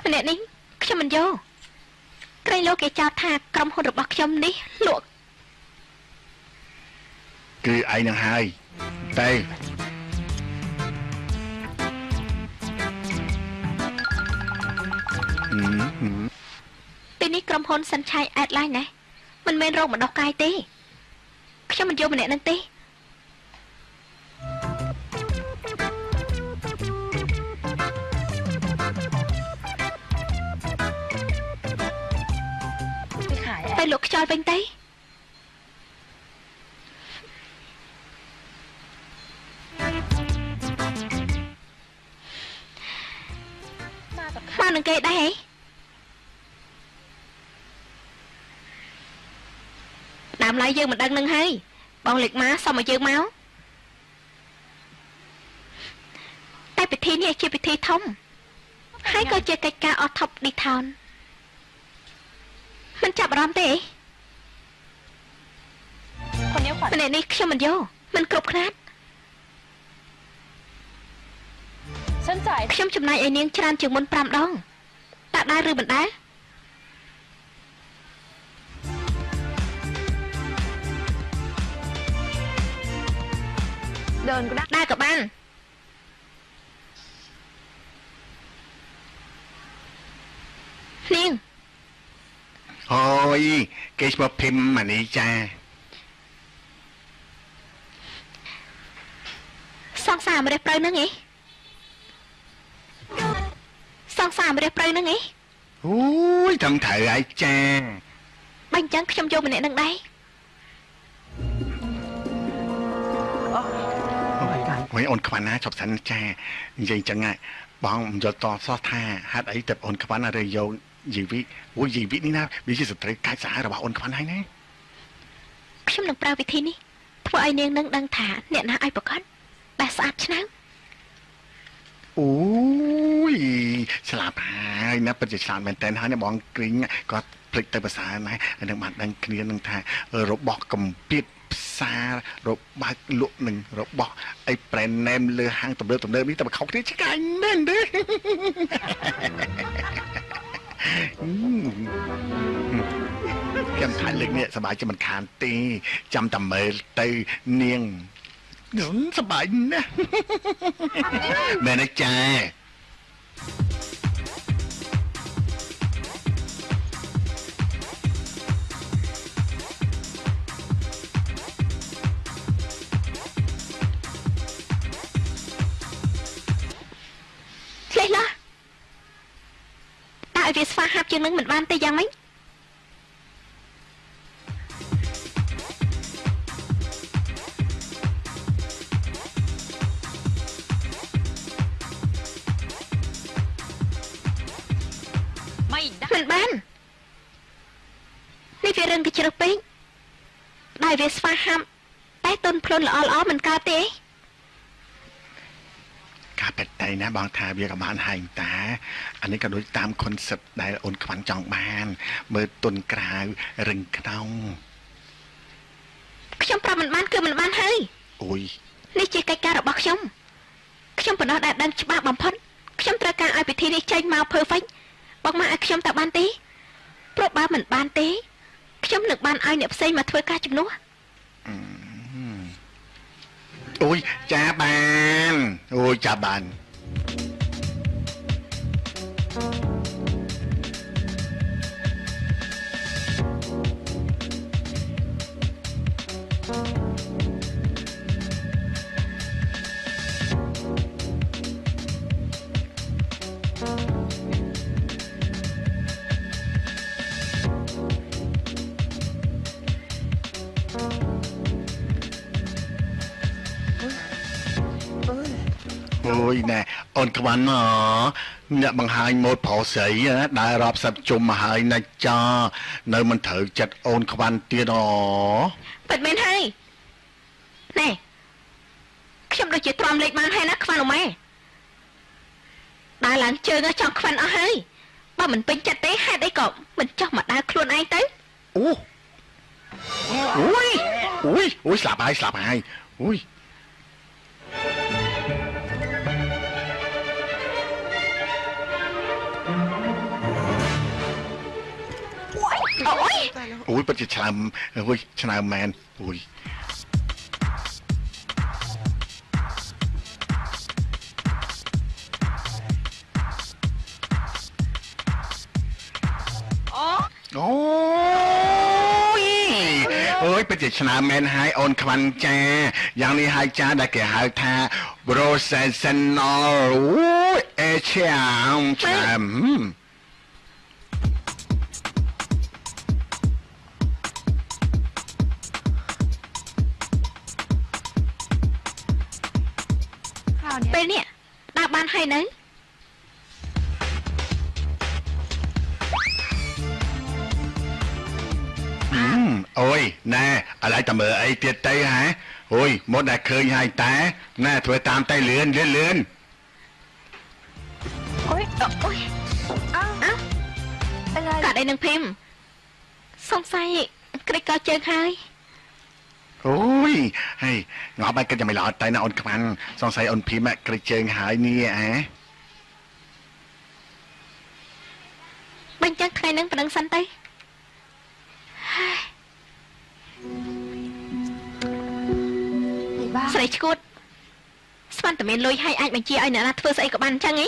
ម្នាក់នេះខ្ញុំមិនយកក្រែងលោកគេចោទថាក្រុមហ៊ុនរបស់ខ្ញុំនេះលក់ គឺឯងនឹងហើយតែ ពេលនេះក្រុមហ៊ុនសិនឆៃអេតឡាញណាមិនមែនរោគម្ដុះកាយទេខ្ញុំមិនយកម្នាក់នឹងទេ ទៅលោកខ្យល់វិញទៅ មកនឹងគេដែរហីដើមឡើយយើងមិនដឹងនឹងហើយបងលេខម៉ាសុំឲ្យយើងមកតែពិធីនេះជាពិធីធំហើយក៏ជាកិច្ចការអត់ថប់ឌីថោនមិនចាប់អារម្មណ៍ទេម្នាក់នេះខ្ញុំមិនយកមិនគ្រប់ខ្នាតខ្ញុំចំណាយឲ្យនាងច្រើនជាងមុន5ដងតើដែរឬមិនដែរដើរក៏ដែរក៏បាននាង អូយគេឈ្មោះភីមម៉ានីចា សង្សារម្រះព្រៅហ្នឹងឯងសង្សារម្រះព្រៅហ្នឹងឯង អូយត្រឹមត្រូវហើយចា បាញ់អញ្ចឹងខ្ញុំយកម្នាក់នឹងដែរ អូយអូនខ្វាន់ណាជប់សិនចានិយាយអញ្ចឹងហ่ะបងមិនយល់តសោះថាហេតុអីតែអូនខ្វាន់ឬយកជីវិតអូយជីវិតនេះណាវាជាស្ត្រីកាច់ស្អាតរបស់អូនខ្វាន់ហើយណា ខ្ញុំនឹងប្រើវិធីនេះធ្វើឲ្យនាងនឹងដឹងថាអ្នកណាឲ្យប្រកបដែលស្អាតឆ្នើម អូយស្លាប់ហើយណាពិតជាឆ្លាតមែនតើហើយណាបងគ្រីងគាត់ភ្លេចទៅភាសាណានឹងបានដឹងគ្នានឹងថារបស់កម្ពុជាផ្សាររបស់លក់នឹងរបស់អី brand name លើហាងទំនើបនេះតែខុសគ្នាឆ្ងាញ់មែនទេ ខ្ញុំថាលើកនេះសប្បាយជាមិនខានទេចាំតែមើលទៅនាងសប្បាយណាស់មែនទេចា លេះឡាតើឲ្យវាស្វាហាប់ជាងនឹងមិនបានទេយ៉ាងម៉េច មិនបាននេះវារឿងកជ្រឹកពេកដែលវាស្វាហាប់តែទុនភ្លុនល្អមិនកើតទេ ការប៉ែតតែណាបងថាវាក៏បានហើយតាអានេះក៏ដូចតាម concept ដែលអូនខ្វាន់ចង់បានមើលទុនក្រៅរឹងក្នុង ខ្ញុំប្រាប់មិនបានគឺមិនបានហើយ អូយ នេះជាកិច្ចការរបស់ខ្ញុំប៉ុណ្ណោះដែលដឹងច្បាស់បំផុតខ្ញុំត្រូវការឲ្យពិធីនេះចេញមក perfect បងមកឲ្យខ្ញុំតើបានទេព្រោះបើមិនបានទេខ្ញុំនឹងបានឲ្យអ្នកផ្សេងមកធ្វើការជំនួស អូយចាបានអូយចាបាន អូយណែអូនខ្វាន់ណអ្នកបង្ហាញម៉ូដប្រុសស្រីដែលរាប់សិបជុំមកហើយណាចានៅមិនត្រូវចិត្តអូនខ្វាន់ទៀតពិតមែនហើយណែខ្ញុំដូចជាទ្រាំលេខបានហើយណាខ្វាន់អ៊ំម៉ែដើរឡើងជើងចង់ខ្វាន់អស់ហើយបើមិនពេញចិត្តទេហេតុអីក៏មិនចោះមកដើរខ្លួនឯងទៅអូយស្លាប់ហើយអូយអូយពិតជាឆ្លើមអូយឆ្លើមមែនអូយអូយពិតជាឆ្លើមមែនហើយអូនខ្វាន់ចាយ៉ាងនេះហើយចាដែលគេហៅថា professional អូយអេចាំឆ្លើមពេលនេះដើរបានហើយនៅអូយណែឥឡូវតើមើលអីទៀតទៅហ៎អូយមកតែឃើញហើយតែណែធ្វើតាមតែលឿនអូយកាត់អីនឹងភីមសង្ស័យក្រិចក៏ជើងហើយអូយហេងប់ហើយគិតយ៉ាងម៉េចល្អតែណាអូនខ្វាន់សង្ស័យអូនភីមក្រិចជើងហើយនេះបាញ់ចឹងថ្ងៃនឹងប៉ណ្ណឹងសិនទៅស្រីឈួតស្មានតែមានលុយឲ្យអាចបញ្ជាឲ្យអ្នកណាធ្វើស្អីក៏បានអញ្ចឹងហី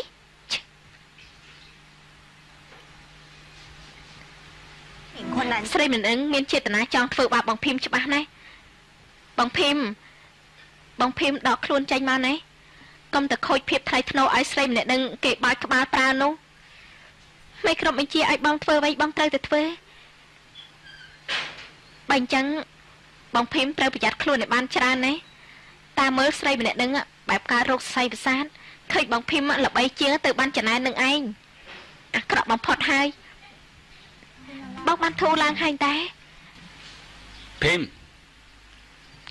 ស្រីមិនដឹងមានចេតនាចង់ធ្វើបាបបងភីមច្បាស់ណាស់បងភីមដកខ្លួនចេញមកណាកុំតែខូចភាពថ្លៃថ្នូរឲ្យស្រីម្នាក់នឹងគេបាច់ក្បាលប្រើនោះមិនក្រុមបញ្ជាឲ្យបងធ្វើអ្វីបងត្រូវតែធ្វើបើអញ្ចឹងបងភីមត្រូវប្រយ័ត្នខ្លួនឲ្យបានច្រើនណាតាមមើលស្រីម្នាក់នឹងបែបការរោគសរសៃប្រសាទឃើញបងភីមល្បីជាងទៅបានចំណែននឹងឯងអាក្រក់បំផុតហើយបងបានធូរឡើងហើយតែភីម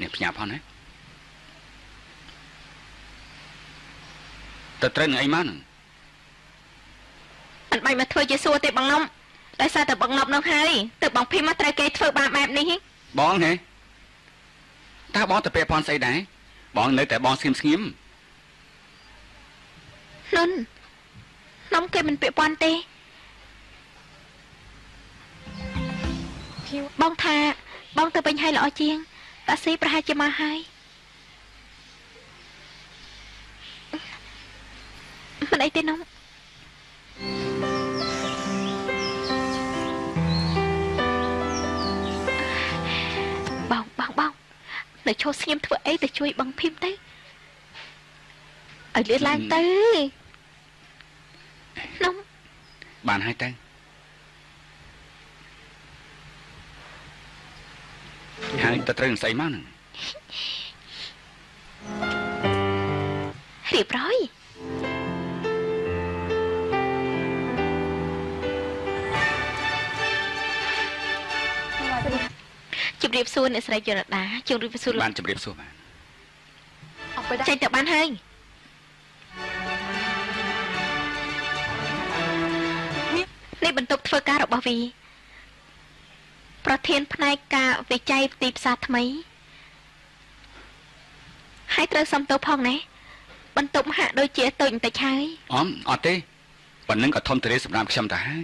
នេះផ្ញើផងណាតើត្រូវនឹងអីមកហ្នឹងមិនបាច់មកធ្វើជាសួរទេបងនំដោយសារតែបងនប់នោះហើយទើបបងភីមមកត្រូវគេធ្វើបាបបែបនេះបងហ៎តើបងទៅពាក់ព័ន្ធស្អីដែរបងនៅតែបងស្ងៀមនំគេមិនពាក់ព័ន្ធទេបងថាបងទៅពេញហើយល្អជាងតាស៊ីប្រហែលជាមកហើយមិនអីទេនំបងនៅឈោស្ងៀមធ្វើអីទៅជួយបងភីមទៅឲ្យលឿនឡើងទៅនំបានហើយទៅហើយតើត្រូវស្អីមកហ្នឹងរៀបរយជម្រាបសួរអ្នកស្រីយរដាជម្រាបសួរបានជម្រាបសួរបានចេញទៅបានហើយនេះបន្ទប់ធ្វើការរបស់វីប្រធានផ្នែកការវិจัยទីផ្សារថ្មីហើយត្រូវសុំទោសផងណាបន្ទប់ហាក់ដូចជាតូចបន្តិចហើយអត់ទេប៉ុណ្្នឹងក៏ធំធារាសម្រាប់ខ្ញុំទៅហើយ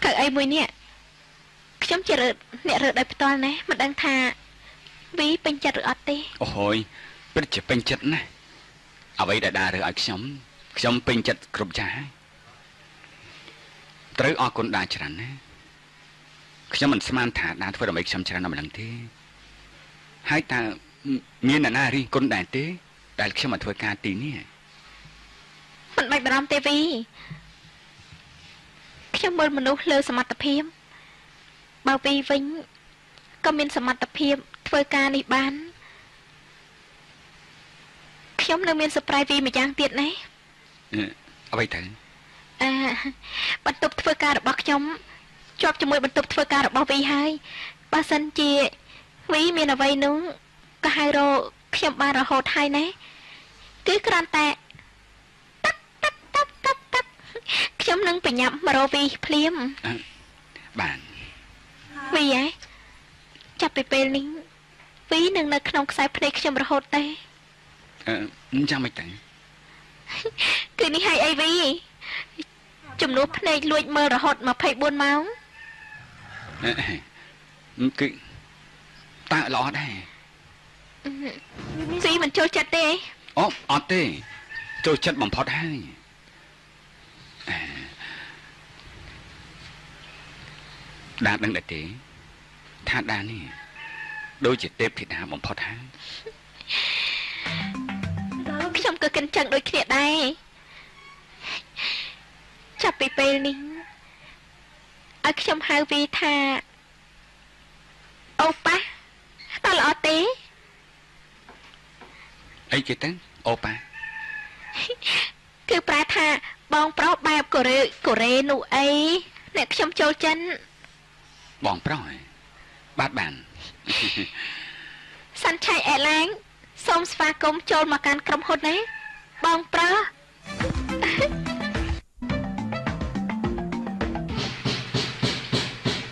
កៅអីមួយនេះខ្ញុំជាអ្នករើដោយផ្ទាល់ណាមិនដឹងថាវីពេញចិត្តឬអត់ទេអូយពិតជាពេញចិត្តណាស់អ្វីដែលដារើឲ្យខ្ញុំពេញចិត្តគ្រប់យ៉ាងហើយត្រូវអរគុណដាច្រើនណាខ្ញុំមិនស្មានថាដាធ្វើដើម្បីខ្ញុំច្រើនដល់ម្លឹងទេហើយតើមានអ្នកណារីគុណដែរទេដែលខ្ញុំមកធ្វើការទីនេះមិនបាច់បារម្ភទេវី ខ្ញុំមើលមនុស្សលើសមត្ថភាពបើពីវិញក៏មានសមត្ថភាពធ្វើការនេះបានខ្ញុំនៅមាន surprise វីម្យ៉ាងទៀតណា អ្វីទៅ បន្ទប់ធ្វើការរបស់ខ្ញុំជាប់ជាមួយបន្ទប់ធ្វើការរបស់វីហើយបើសិនជាវីមានអ្វីនោះក៏ហៅរកខ្ញុំបានរហូតហើយណាគឺគ្រាន់តែតាក់ខ្ញុំនឹងបញ្ញាប់មករកវីភ្លាម បាន វីហ៎ចាប់ពីពេលនេះវីនឹងនៅក្នុងខ្សែភ្នែកខ្ញុំរហូតទេ ចាំមិនទៅ គឺនេះហើយអីវីចំនួនភ្នែកលួចមើលរហូត24ម៉ោង គឺតើល្អដែរ វីមិនចូលចិត្តទេ អូអត់ទេចូលចិត្តបំផុតហើយដាដឹងដែរទេថាដានេះដូចជាទេពធីតាបំផុតហើយ ខ្ញុំក៏គិតចឹងដូចគ្នាដែរចាប់ពីពេលនេះឲ្យខ្ញុំហៅវីថាអូប៉ាតើល្អទេ អីគេទៅអូប៉ា គឺប្រែថាបងប្រុសបែបកូរ៉េនោះអីអ្នកខ្ញុំចូលចិន បងប្រុសហ៎បាន សាន់ឆៃអេឡាញសូមស្វាគមន៍ចូលមកកាន់ក្រុមហ៊ុនណាបងប្រុស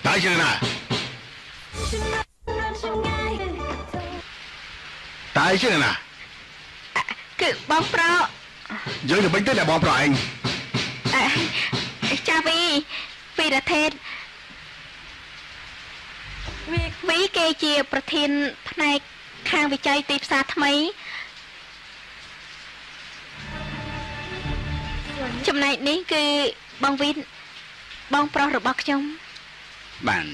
តើជាណាតើជាណា គឺបងប្រុស យើងទៅវិញទៅតែបងប្រុសឯង ចាវីរថេតវីគេជាប្រធានផ្នែកខាងវិច័យទីផ្សារថ្មីចំណែកនេះគឺបងវីនបងប្រុសរបស់ខ្ញុំ បាន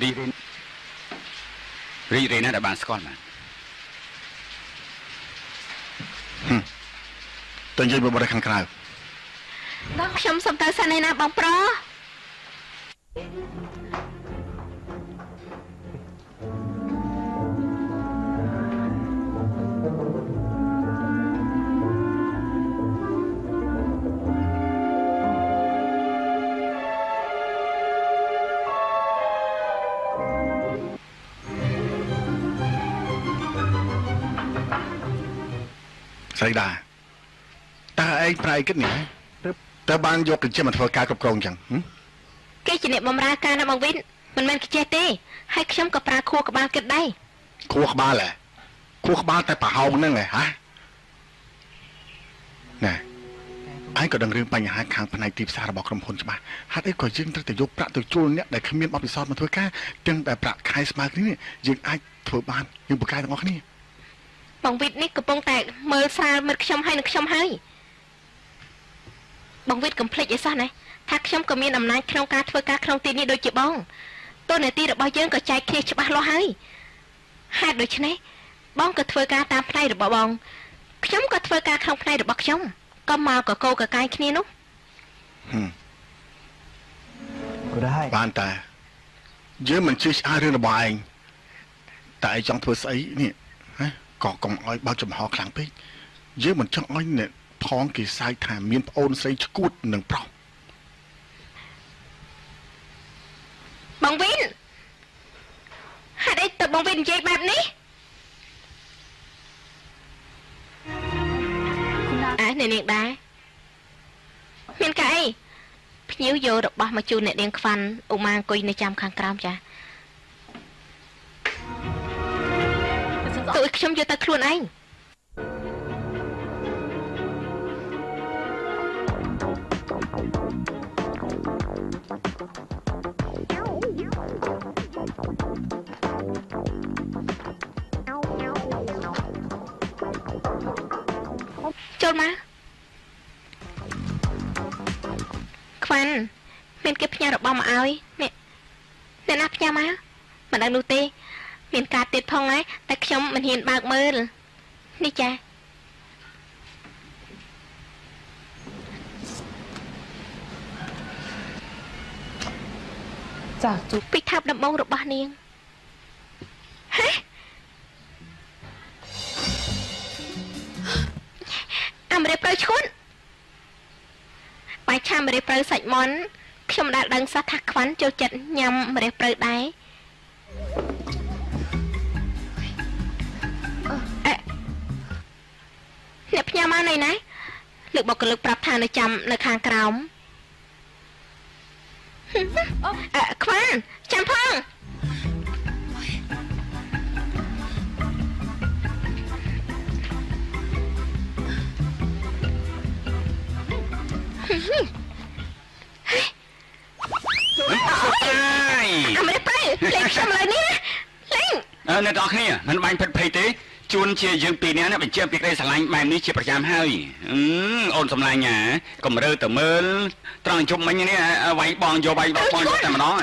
រីរេណាដែលបានស្គាល់បាន តើនិយាយមកបរិខាងក្រៅ ខ្ញុំសុំទៅសិនឯណាបងប្រុស ស្រីដាតើឯងប្រៃគិតនេះតើបានយកកញ្ចក់មកធ្វើការគ្រប់គ្រងចឹង គេជាអ្នកបម្រើការណាបងវីនមិនមែនគេចេះទេហើយខ្ញុំក៏ប្រើខួរក្បាលគិតដែរ ខួរក្បាលហ៎ខួរក្បាលតែប្រហោងហ្នឹងហ៎ហ៎ណែឯងក៏ដឹងរឿងបញ្ហាខាងផ្នែកទីផ្សាររបស់ក្រុមហ៊ុនច្បាស់ហេតុអីក៏យើងត្រូវតែយកប្រាក់ទៅជួលអ្នកដែលគ្មានបទពិសោធន៍មកធ្វើការទាំងតែប្រាក់ខែស្មើគ្នានេះយើងអាចធ្វើបានយើងបង្កើតទាំងអស់គ្នា បងវីតនេះកំពុងតែមើលស្រាលមិត្តខ្ញុំហើយនឹងខ្ញុំហើយបងវីតកុំភ្លេចអីសោះណាថាខ្ញុំក៏មានអំណាចក្នុងការធ្វើការក្នុងទីនេះដូចជាបងតួនាទីរបស់យើងក៏ចែកគ្នាច្បាស់លាស់ហើយហេតុដូច្នេះបងក៏ធ្វើការតាមផ្នែករបស់បងខ្ញុំក៏ធ្វើការក្នុងផ្នែករបស់ខ្ញុំក៏មកកកកកាយគ្នានោះ បានតែយើងមិនជឿឆ្អើរឿងរបស់ឯងតែឯងចង់ធ្វើស្អីនេះហ៎ក៏កុំឲ្យបើកចំហខ្លាំងពេកយើងមិនចង់ឲ្យអ្នកផងគេសើចថាមានប្អូនស្រីឈួតនឹងប្រុស បងវីនហេតុអីទៅបងវីននិយាយបែបនេះអ្នកនាងដែរមានកាអីភ្ញៀវយករបស់មកជូនអ្នកនាងខ្វាន់ឧមាអង្គុយនៅចាំខាងក្រោមចាទូខ្ញុំយកទៅខ្លួនឯងចូលមកខ្វាន់មានគេផ្ញើរបស់មកឲ្យអ្នកណាផ្ញើមកមិនដឹងនោះទេមានការទៀតផងដែរតែខ្ញុំមិនហ៊ានបើកមើលនេះចា ចាជួប ពីថាប់ដំបងរបស់នាងហេអាមេរិកប្រៅឈួនបាយឆាម្រេចប្រៅសាច់មន់ខ្ញុំដែលដឹងសោះថាខ្វាន់ចូលចិត្តញ៉ាំម្រេចប្រៅដែរអ្នកផ្ញើមកណៃណាលើកបកលើកប្រាប់ថានៅចាំនៅខាងក្រោមខ្វាន់ចាំផងអាមេរិកប្រៃលេងខ្ញុំលើនេះណាលេងអ្នកទាំងអស់គ្នាមិនបាញ់ភិតភ័យទេជួនជាយើងពីរនាក់នេះបញ្ជាពីក្តីស្រឡាញ់បែបនេះជាប្រចាំហើយអូនសម្លាញ់ណាកុំរើទៅមើលត្រង់ជុំមិញនេះវាយបងយកតែម្ដង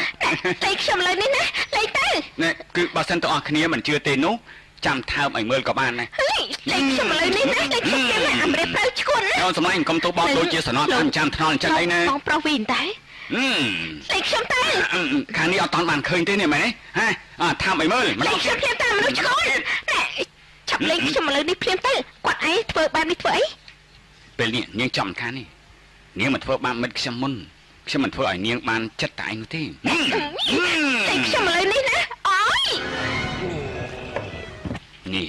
លេងខ្ញុំលើនេះណាលេងទៅនេះគឺបើសិនទាំងអស់គ្នាមិនជឿទេនោះចាំថើបឲ្យមើលក៏បានដែរលេងខ្ញុំលើនេះណាលេងខ្ញុំគេអាមេរិកប្រៅឈួនណាអូនសម្លាញ់កុំទៅបោកដូចជាសំណត់តាមចាំថ្នល់ចិត្តអីណាបងប្រុសវិញតែលេងខ្ញុំទៅខាងនេះអត់តាន់បានឃើញទេនេះមែនទេហ៎ថើបឲ្យមើលម្ដងខ្ញុំតាមមនុស្សឈួនឆាប់លេងខ្ញុំលើនេះភ្លាមទៅគាត់ឯងធ្វើបែបនេះធ្វើអីពេលនេះនាងចំខាននេះនាងមិនធ្វើបាបមិត្តខ្ញុំមុនខ្ញុំមិនធ្វើឲ្យនាងបានចិត្តតែឯងនោះទេលេងខ្ញុំលើនេះណាអូយនេះ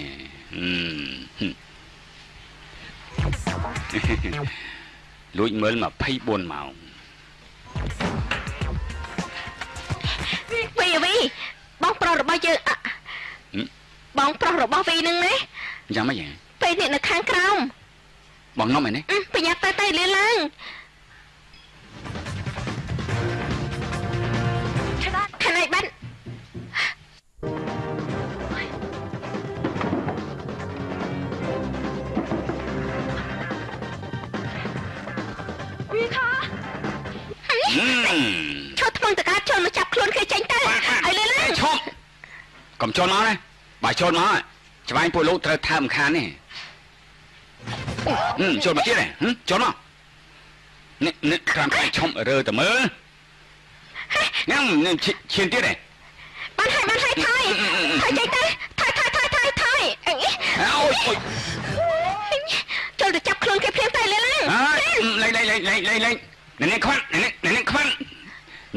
លួចមើល24ម៉ោងវីបងប្រុសរបស់យើងបងប្រុសរបស់វីនឹងណាយ៉ាងម៉េចពេលនេះនៅខាងក្រោមបងនំឯនេះប្រញាប់ទៅលឿនឡើងខាងនេះបាត់វីថាឈប់ធ្វើតកាចូលមកចាប់ខ្លួនគេចេញទៅឲ្យលឿនឡើងឈប់កុំចូលមកណាបើចូលមកច្បាញ់ពួកលោកត្រូវថើមខាននេះចូលមកទៀតចូលមកនេះក្រាំឈុំរើទៅមើលញ៉ាំឈានទៀតបានហើយថយចេញទៅថយអូយចូលទៅចាប់ខ្លួនគេភ្លាមទៅលឿនឡើងលេងនេះខ្វាន់នេះខ្វាន់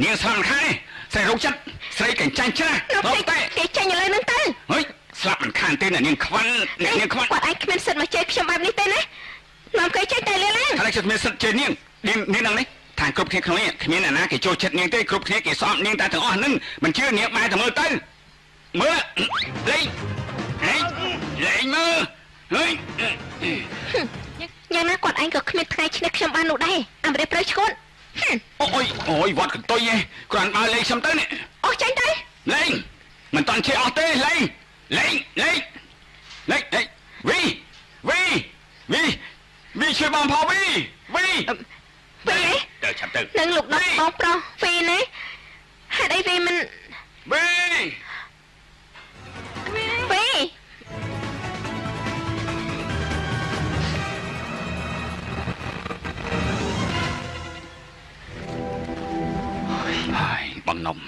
នាងស្លាប់ខាននេះស្រីរោគចិត្តស្រីកញ្ចាញ់ចាស់តែគេចេញឥឡូវហ្នឹងទៅហុយស្លាប់មិនខានទេនាងខ្វាន់គាត់ឯងគ្មានសិទ្ធិមកជេរខ្ញុំបែបនេះទេណានាំគេចេញទៅលឿនឡើងហើយខ្ញុំមានសិទ្ធិជេរនាងហ្នឹងនេះថាគ្រប់គ្នាក្នុងនេះគ្មានអ្នកណាគេចូលចិត្តនាងទេគ្រប់គ្នាគេស្អប់នាងតែទាំងអស់ហ្នឹងមិនជឿនាងបែរទៅមើលទៅមើលលេងមើលហើយយ៉ាងណាគាត់ឯងក៏គ្មានថ្ងៃឈ្នះខ្ញុំបាននោះដែរអាមេរិកប្រៅឈួនអូយវត្តកន្ទុយឯងគ្រាន់បើលេងខ្ញុំទៅនេះអូចេញទៅលេងមិនតាន់ជិះអស់ទេលេងវីជួយបងផងវីទៅឆាប់ទៅនឹងលោកដកបងប្រុសវីណាហេតុអីវីមិនវីហើយបងនំ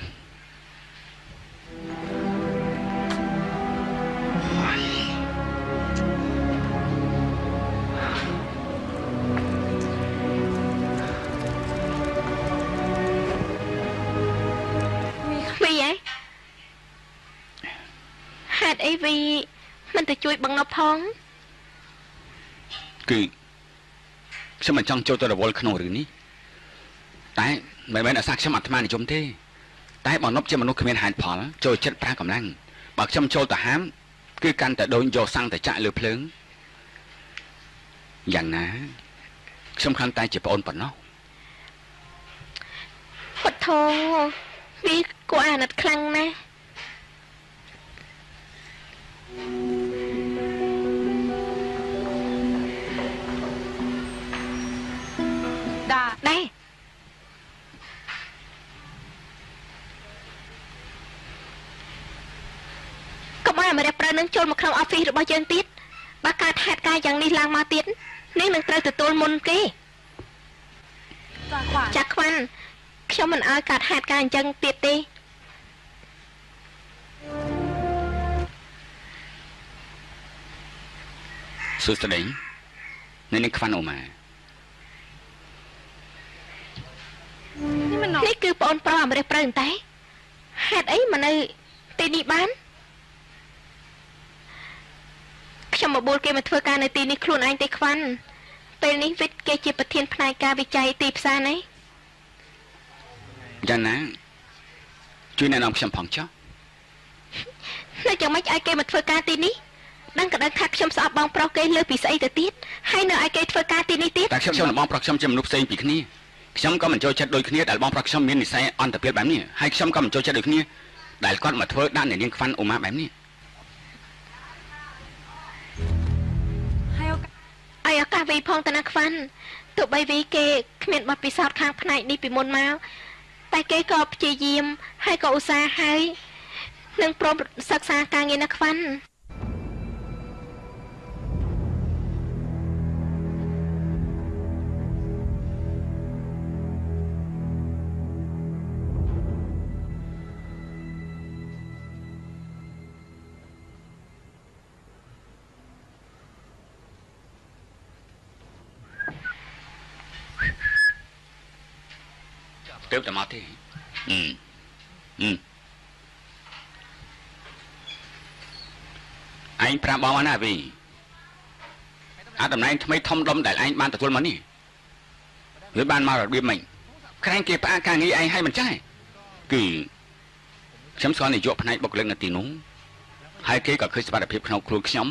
ហេតុអីវីមិនទៅជួយបងនប់ផងគឺខ្ញុំមិនចង់ចូលទៅរវល់ក្នុងរឿងនេះតែមិនមែនអាសាខ្ញុំអាត្មានិយមទេតែបងនប់ជាមនុស្សគ្មានហេតុផលចូលចិត្តប្រើកម្លាំងបើខ្ញុំចូលទៅហាមគឺកាន់តែដូនយកសាំងទៅចាក់លើភ្លើងយ៉ាងណាខ្ញុំខំតែជាប្អូនប៉ុណ្ណោះពុទ្ធោវីគួរអាណិតខ្លាំងណាស់ដែរកុំឲ្យអាមេរិកប្រើនឹងចូលមកក្នុងអอฟហ្វិសរបស់យើងទៀតបើកើតហេតុការណ៍យ៉ាងនេះឡើងមកទៀតនាងនឹងត្រូវទទួលមុនគេចាខ្វាន់ ខ្ញុំមិនឲ្យកាត់ហេតុការអញ្ចឹងទៀតទេ សួស្តីអ្នកនឹងខ្វាន់អូម៉ា នេះគឺបងប្រុសអាមេរិកប្រឹងតែហេតុអីមកនៅទីនេះបានខ្ញុំមកបួលគេមកធ្វើការនៅទីនេះខ្លួនឯងទេខ្វាន់ពេលនេះវិទ្យគេជាប្រធានផ្នែកការវិច័យទីផ្សារនេះ យ៉ាងណាជួយណែនាំខ្ញុំផងចុះ នៅយ៉ាងម៉េចឲ្យគេមកធ្វើការទីនេះដឹងក៏ដឹងថាខ្ញុំស្អប់បងប្រុសគេលើពីស្អីទៅទៀតហើយនៅឲ្យគេធ្វើការទីនេះទៀត តែខ្ញុំនិងបងប្រុសខ្ញុំជាមនុស្សផ្សេងពីគ្នាខ្ញុំក៏មិនចូលចិត្តដូចគ្នាដែលបងប្រុសខ្ញុំមាននិស្ស័យអន្តពាលបែបនេះហើយខ្ញុំក៏មិនចូលចិត្តដូចគ្នាដែលគាត់មកធ្វើដាក់អ្នកនាងខ្វាន់អូម៉ាបែបនេះ ឲ្យឱកាសវីផងទៅណាខ្វាន់ទោះបីវីគេគ្មានបទពិសោធន៍ខាងផ្នែកនេះពីមុនមកតែគេក៏ព្យាយាមហើយក៏ឧស្សាហ៍ហើយនឹងព្រមសិក្សាការងារណាខ្វាន់ ទៅតែមកទេឯងប្រាប់បងណាវីអាតំណែងថ្មីធំដុំដែលឯងបានទទួលមកនេះវាបានមករបៀបម៉េចក្រែងគេផ្អាកការងារឯងឲ្យមិនចាស់គឺខ្ញុំស្គាល់នាយកផ្នែកបុគ្គលិកនៅទីនោះហើយគេក៏ឃើញសមត្ថភាពក្នុងខ្លួនខ្ញុំ